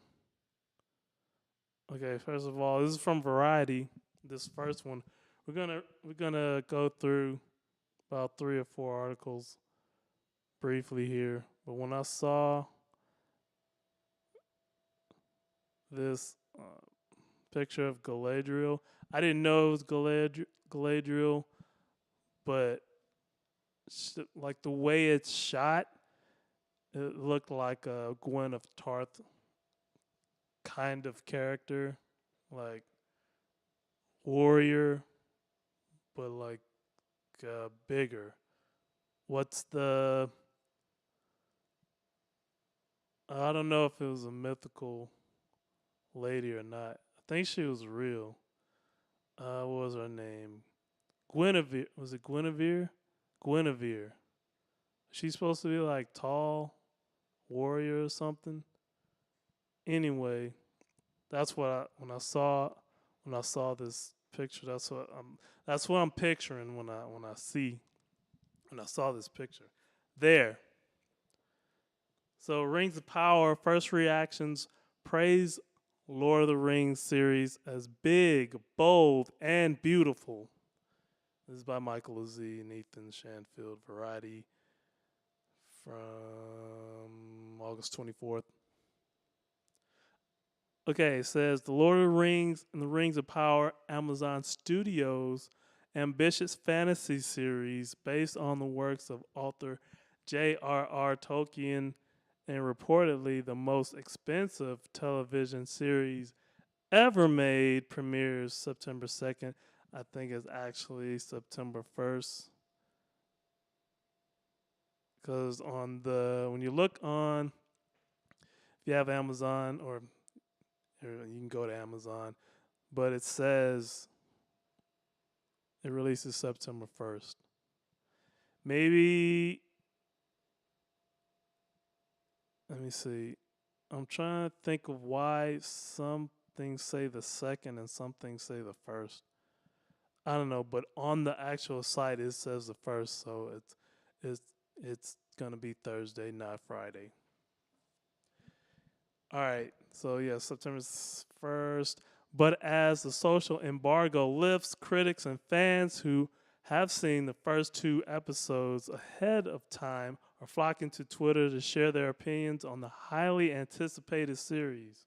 Speaker 1: Okay, first of all, this is from Variety. This first one, we're gonna go through about 3 or 4 articles briefly here. But when I saw this picture of Galadriel, I didn't know it was Galadriel, but like the way it's shot, it looked like a Gwen of Tarth kind of character, like warrior, but like bigger. What's the? I don't know if it was a mythical lady or not. I think she was real. What was her name? Guinevere. Was it Guinevere? Guinevere. She's supposed to be like tall warrior or something. Anyway, that's what when I saw this picture. That's what I'm picturing when I saw this picture. There. So Rings of Power, first reactions, praise Lord of the Rings series as big, bold, and beautiful. This is by Michael Lizzie and Ethan Shanfield, Variety, from August 24th. Okay, it says The Lord of the Rings and the Rings of Power, Amazon Studios' ambitious fantasy series based on the works of author J.R.R. Tolkien and reportedly the most expensive television series ever made, premieres September 2nd. I think it's actually September 1st. Because when you look on, if you have Amazon or you can go to Amazon, but it says it releases September 1st. Maybe, let me see. I'm trying to think of why some things say the second and some things say the first. I don't know, but on the actual site it says the first, so it's it's gonna be Thursday, not Friday. All right, so yeah, September 1st. But as the social embargo lifts, critics and fans who have seen the first 2 episodes ahead of time are flocking to Twitter to share their opinions on the highly anticipated series.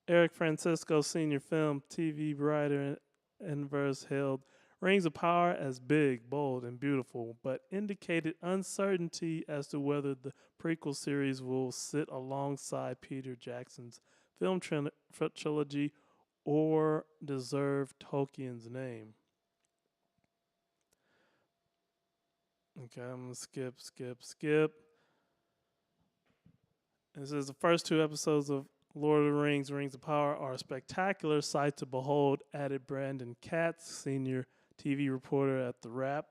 Speaker 1: Eric Francisco, senior film, TV writer, and verse hailed Rings of Power as big, bold, and beautiful, but indicated uncertainty as to whether the prequel series will sit alongside Peter Jackson's film trilogy or deserve Tolkien's name. Okay, I'm gonna skip. This is the first 2 episodes of Lord of the Rings, Rings of Power are a spectacular sight to behold, added Brandon Katz, senior TV reporter at The Wrap.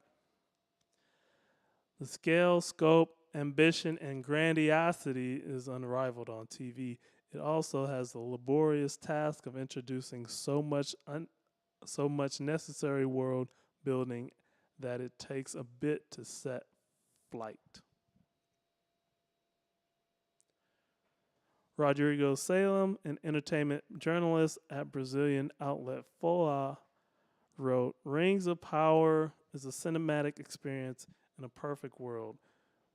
Speaker 1: The scale, scope, ambition, and grandiosity is unrivaled on TV. It also has the laborious task of introducing so much necessary world building that it takes a bit to set flight. Rodrigo Salem, an entertainment journalist at Brazilian outlet Folha, wrote, Rings of Power is a cinematic experience in a perfect world.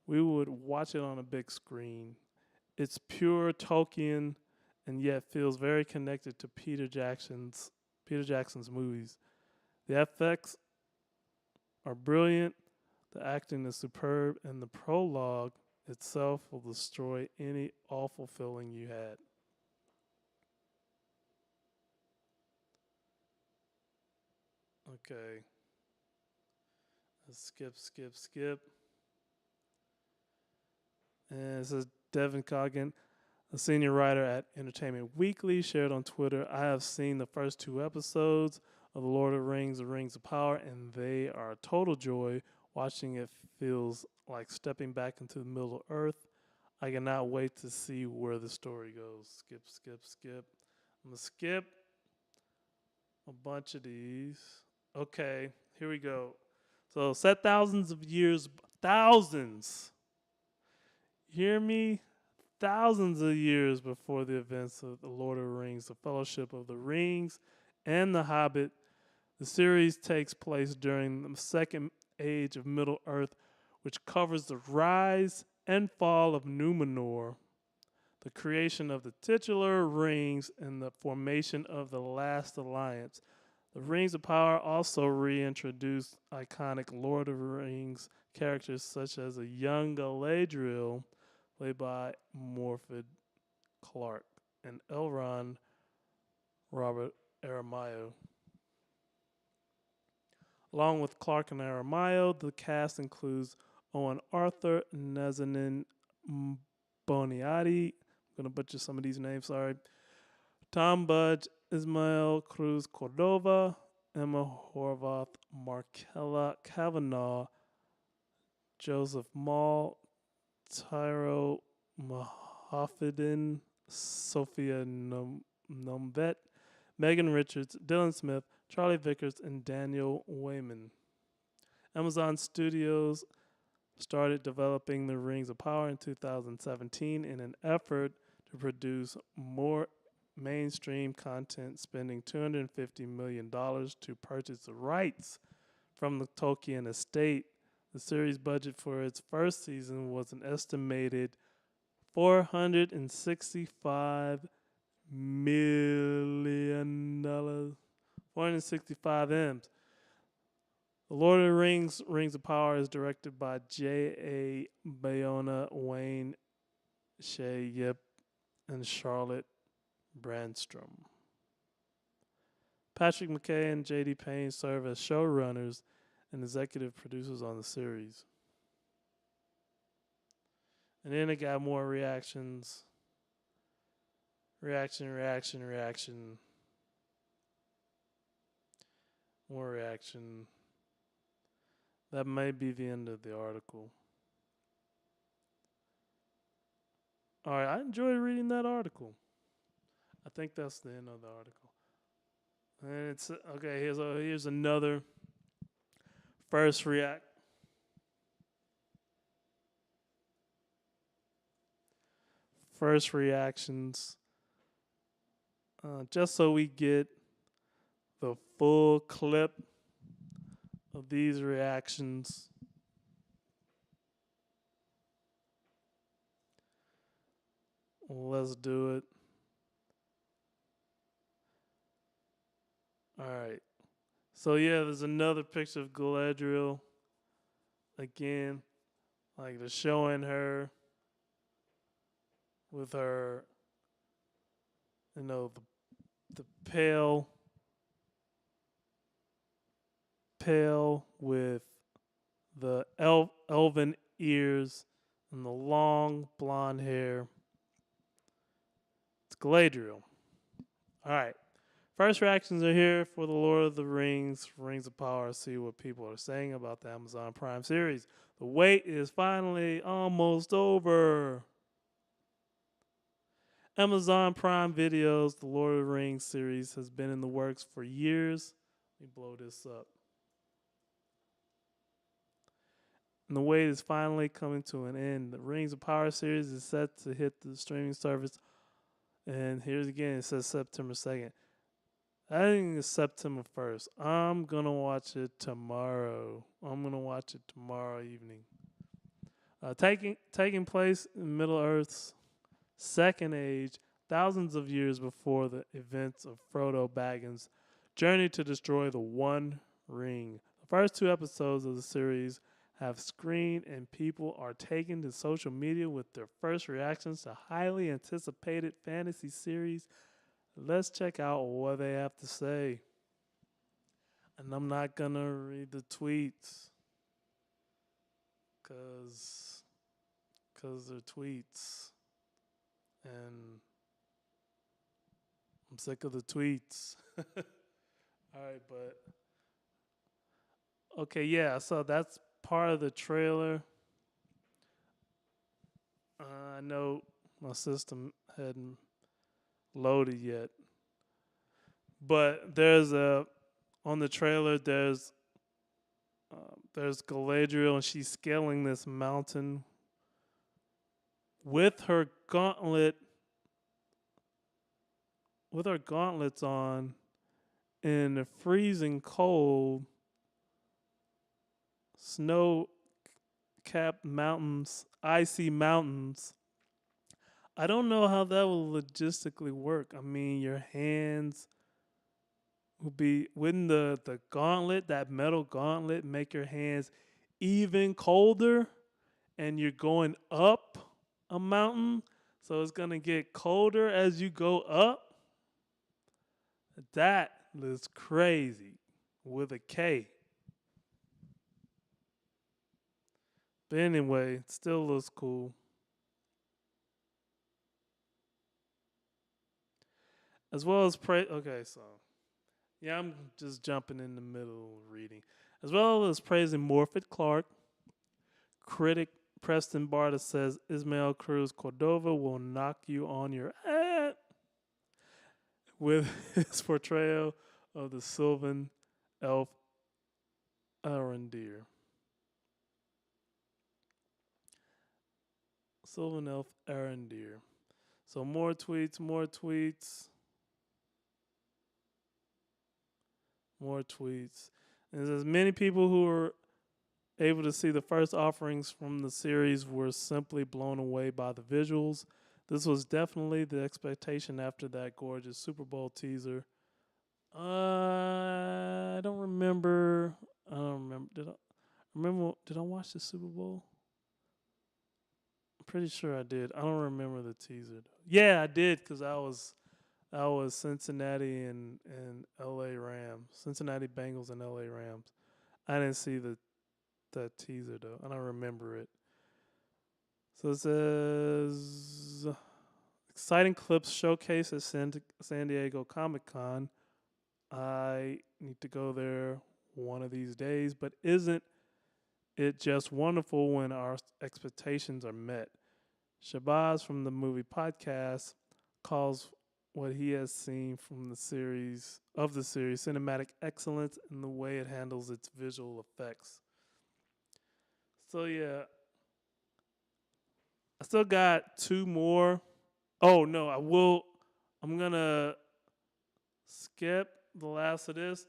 Speaker 1: We would watch it on a big screen. It's pure Tolkien and yet feels very connected to Peter Jackson's movies. The effects are brilliant, the acting is superb, and the prologue itself will destroy any awful feeling you had. Okay. Let's skip. And it says Devin Coggin, a senior writer at Entertainment Weekly, shared on Twitter, I have seen the first 2 episodes of The Lord of the Rings of Power, and they are a total joy. Watching it feels like stepping back into the Middle Earth. I cannot wait to see where the story goes. Skip. I'm going to skip a bunch of these. Okay, here we go. So, set thousands, hear me? Thousands of years before the events of The Lord of the Rings, The Fellowship of the Rings, and The Hobbit, the series takes place during the second age of Middle Earth, which covers the rise and fall of Numenor, the creation of the titular rings, and the formation of the last alliance. The Rings of Power also reintroduced iconic Lord of the Rings characters such as a young Galadriel, played by Morfydd Clark, and Elrond Robert Aramayo. Along with Clark and Aramayo, the cast includes Owen Arthur, Nazanin Boniadi, I'm going to butcher some of these names, sorry, Tom Budge, Ismael Cruz Cordova, Emma Horvath, Markella Kavanaugh, Joseph Mall, Tyro Mahafidin, Sophia Nomvet, Megan Richards, Dylan Smith, Charlie Vickers, and Daniel Wayman. Amazon Studios started developing the Rings of Power in 2017 in an effort to produce more mainstream content, spending $250 million to purchase the rights from the Tolkien estate. The series budget for its first season was an estimated $465 million. 465 M's. The Lord of the Rings, Rings of Power is directed by J.A. Bayona, Wayne Shea Yip, and Charlotte Brandstrom. Patrick McKay and J.D. Payne serve as showrunners and executive producers on the series. And then it got more reactions. Reaction. More reaction. That may be the end of the article. All right, I enjoyed reading that article. I think that's the end of the article. And it's okay. Here's another first reactions. Just so we get the full clip of these reactions. Let's do it. All right. So yeah, there's another picture of Galadriel. Again, like they're showing her with her, the pale with the elven ears and the long blonde hair. It's Galadriel. All right. First reactions are here for the Lord of the Rings, Rings of Power. See what people are saying about the Amazon Prime series. The wait is finally almost over. Amazon Prime Videos, the Lord of the Rings series, has been in the works for years. Let me blow this up. And the wait is finally coming to an end. The Rings of Power series is set to hit the streaming service. And here's again, it says September 2nd. I think it's September 1st. I'm going to watch it tomorrow. I'm going to watch it tomorrow evening. Taking place in Middle Earth's Second Age, thousands of years before the events of Frodo Baggins' journey to destroy the One Ring. The first two episodes of the series have screened, and people are taking to social media with their first reactions to highly anticipated fantasy series. Let's check out what they have to say. And I'm not going to read the tweets because they're tweets. And I'm sick of the tweets. All right, but okay, yeah, so that's part of the trailer. I know my system hadn't loaded yet, but on the trailer there's Galadriel, and she's scaling this mountain with her gauntlets on in the freezing cold, snow-capped mountains, icy mountains. I don't know how that will logistically work. I mean, your hands wouldn't the gauntlet, that metal gauntlet, make your hands even colder, and you're going up a mountain, so it's gonna get colder as you go up. That is crazy with a K. But anyway, it still looks cool. As well as okay, so yeah, I'm just jumping in the middle of reading. As well as praising Morfydd Clark, critic Preston Barta says Ismael Cruz Cordova will knock you on your ass with his portrayal of the Sylvan elf Arendir. Sylvan elf Arendir. So more tweets, more tweets. More tweets. And there's many people who were able to see the first offerings from the series were simply blown away by the visuals. This was definitely the expectation after that gorgeous Super Bowl teaser. I don't remember. I don't remember. Did I watch the Super Bowl? I'm pretty sure I did. I don't remember the teaser. Yeah, I did because I was Cincinnati and L.A. Rams. Cincinnati Bengals and L.A. Rams. I didn't see that teaser though. I don't remember it. So it says exciting clips showcase at San Diego Comic-Con. I need to go there one of these days, but isn't it just wonderful when our expectations are met? Shabazz from the movie podcast calls what he has seen from the series cinematic excellence in the way it handles its visual effects. So yeah, I still got two more. Oh no, I'm gonna skip the last of this.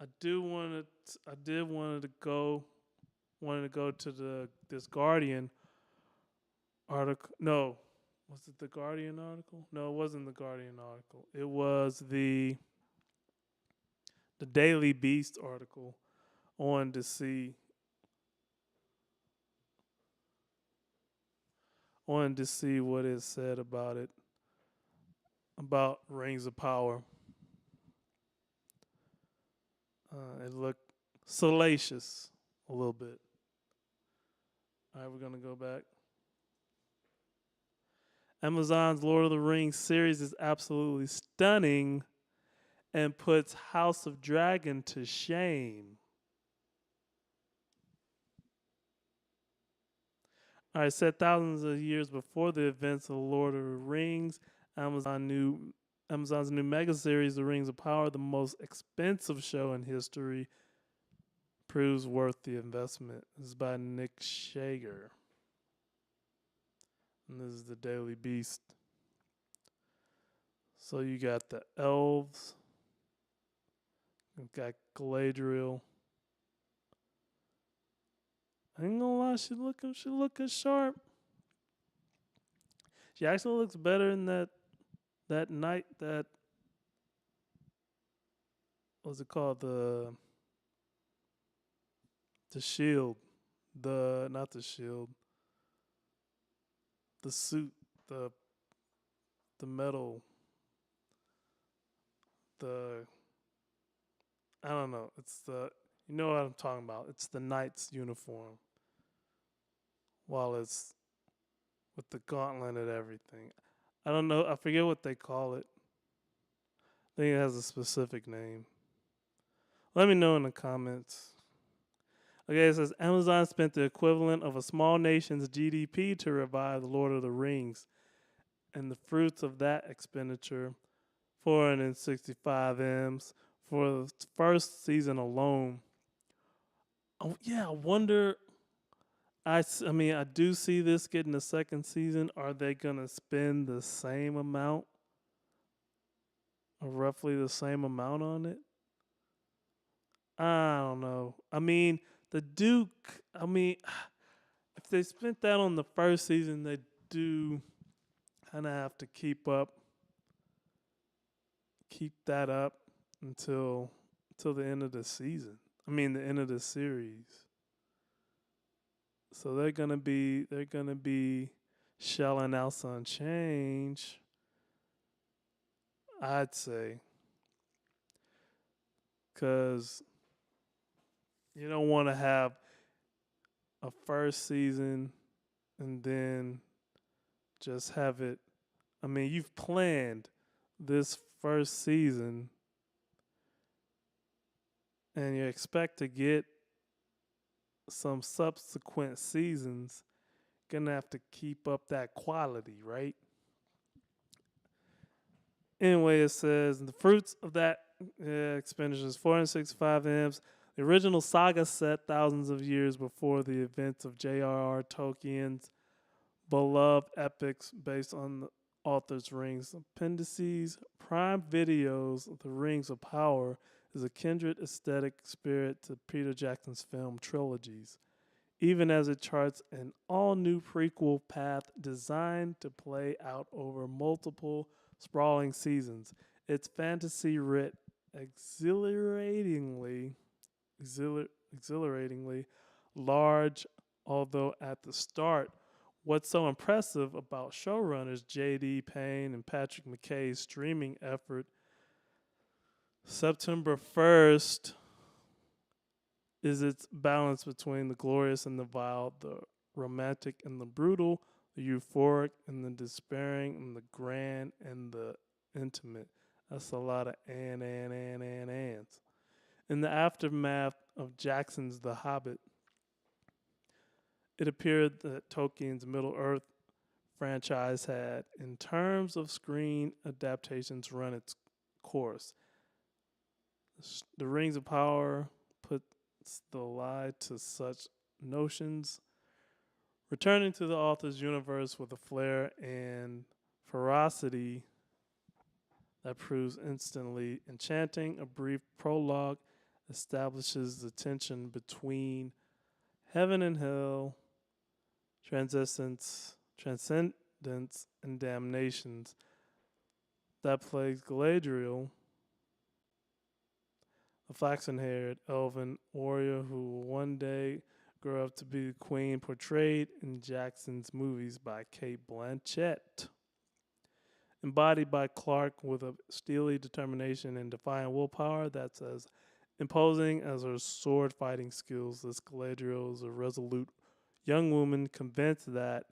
Speaker 1: I wanted to go to this Guardian article. No, was it the Guardian article? No, it wasn't the Guardian article. It was the Daily Beast article. I wanted to see what it said about it, about Rings of Power. It looked salacious a little bit. All right, we're gonna go back. Amazon's Lord of the Rings series is absolutely stunning and puts House of Dragon to shame. All right, set thousands of years before the events of Lord of the Rings, Amazon new Amazon's new mega series, The Rings of Power, the most expensive show in history, proves worth the investment. This is by Nick Shager. And this is the Daily Beast. So you got the elves, you got Galadriel. I ain't gonna lie, she looking sharp. She actually looks better in that night that what's it called? The shield. The not the shield. The suit. The the metal. The I don't know. It's the you know what I'm talking about. It's the knight's uniform. While it's with the gauntlet and everything. I don't know. I forget what they call it. I think it has a specific name. Let me know in the comments. Okay, it says Amazon spent the equivalent of a small nation's GDP to revive The Lord of the Rings, and the fruits of that expenditure, 465 M's for the first season alone. Oh yeah, I wonder. I mean, I do see this getting a second season. Are they gonna spend the same amount, or roughly the same amount on it? I don't know. I mean, the Duke. I mean, if they spent that on the first season, they do kind of have to keep that up until the end of the season. I mean, the end of the series. So they're gonna be shelling out some change. I'd say, because you don't want to have a first season and then just have it. I mean, you've planned this first season and you expect to get some subsequent seasons, gonna have to keep up that quality, right? Anyway, it says the fruits of that expenditure is 465 M's. The original saga set thousands of years before the events of J.R.R. Tolkien's beloved epics based on the author's rings. Appendices, Prime Video's The Rings of Power is a kindred aesthetic spirit to Peter Jackson's film trilogies, even as it charts an all-new prequel path designed to play out over multiple sprawling seasons. It's fantasy-writ, exhilaratingly large, although at the start, what's so impressive about showrunners J.D. Payne and Patrick McKay's streaming effort, September 1st, is its balance between the glorious and the vile, the romantic and the brutal, the euphoric and the despairing, and the grand and the intimate. That's a lot of ands. In the aftermath of Jackson's The Hobbit, it appeared that Tolkien's Middle Earth franchise had, in terms of screen adaptations, run its course. The Rings of Power puts the lie to such notions, returning to the author's universe with a flair and ferocity that proves instantly enchanting. A brief prologue establishes the tension between heaven and hell, transcendence and damnations that plagues Galadriel, a flaxen-haired elven warrior who will one day grow up to be the queen portrayed in Jackson's movies by Kate Blanchett. Embodied by Clark with a steely determination and defiant willpower that's as imposing as her sword-fighting skills, this Galadriel is a resolute young woman convinced that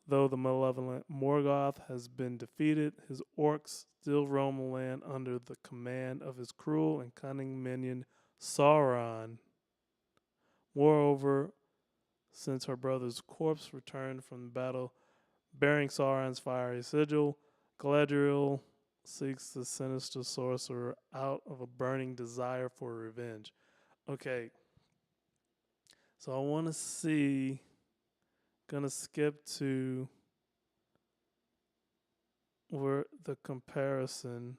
Speaker 1: Though the malevolent Morgoth has been defeated, his orcs still roam the land under the command of his cruel and cunning minion Sauron. Moreover, since her brother's corpse returned from the battle bearing Sauron's fiery sigil, Galadriel seeks the sinister sorcerer out of a burning desire for revenge. Okay, so I want to see. Gonna skip to where the comparison.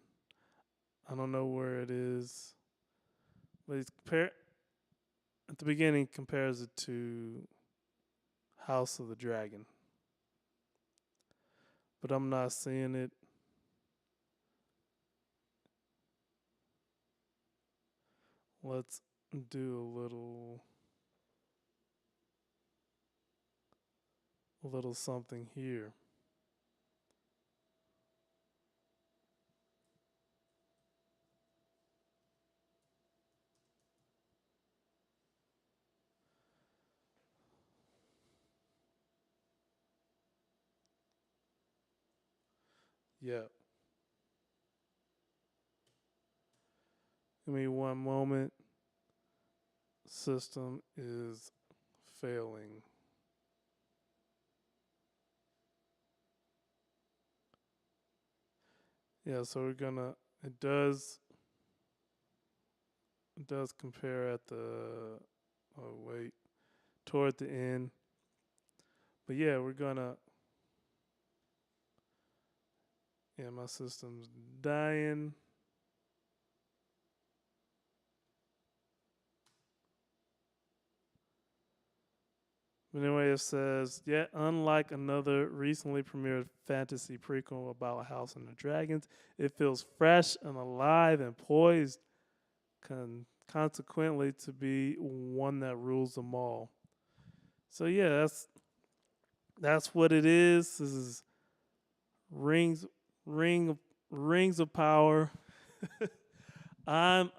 Speaker 1: I don't know where it is, but at the beginning compares it to House of the Dragon, but I'm not seeing it. Let's do a little something here. Yeah. Give me one moment. System is failing. Yeah, so we're gonna. It does compare at the. Oh wait, toward the end. But yeah, we're gonna. Yeah, my system's dying. But anyway, it says, yet unlike another recently premiered fantasy prequel about House and the Dragons, it feels fresh and alive and poised, consequently, to be one that rules them all. So yeah, that's what it is. This is rings, rings of power. I'm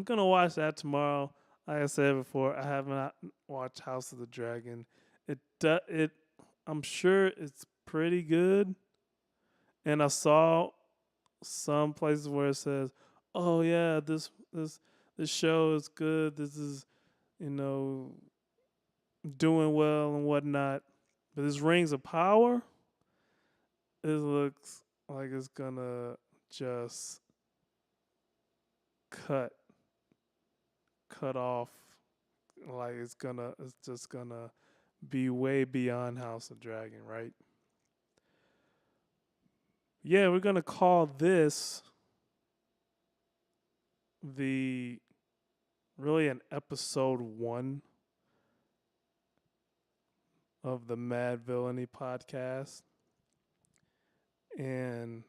Speaker 1: gonna watch that tomorrow. Like I said before, I have not watched House of the Dragon. It I'm sure it's pretty good. And I saw some places where it says, "Oh yeah, this show is good. This is you know doing well and whatnot." But this Rings of Power, it looks like it's gonna just cut cut off. Like it's just gonna be way beyond House of Dragon, right? Yeah, we're gonna call this the really an episode 1 of the Madvillainy podcast. And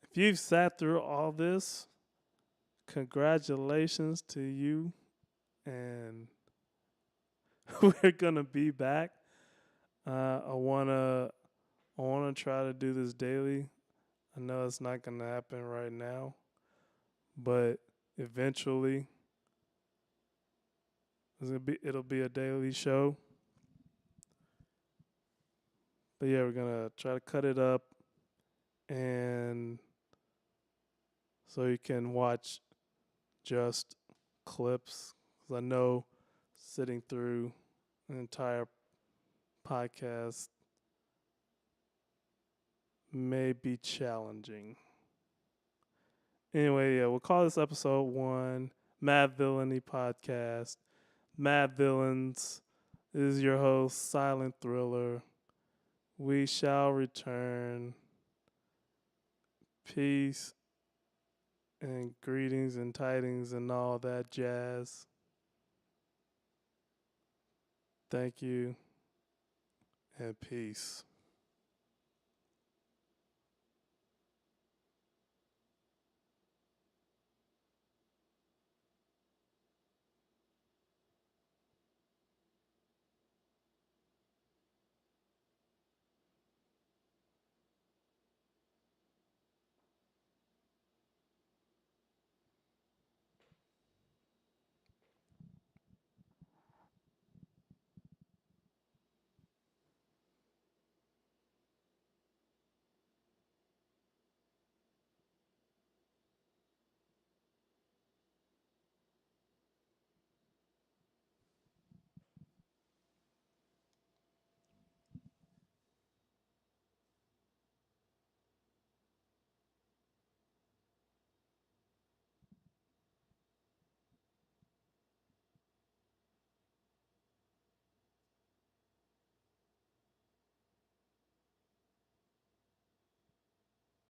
Speaker 1: if you've sat through all this, congratulations to you. And we're gonna be back. I wanna try to do this daily. I know it's not gonna happen right now, but eventually it'll be a daily show. But yeah, we're gonna try to cut it up, and so you can watch just clips. 'Cause I know sitting through an entire podcast may be challenging. Anyway, yeah, we'll call this episode 1 Madvillainy podcast. Mad Villains. This is your host, Silent Thriller. We shall return. Peace and greetings and tidings and all that jazz. Thank you and peace.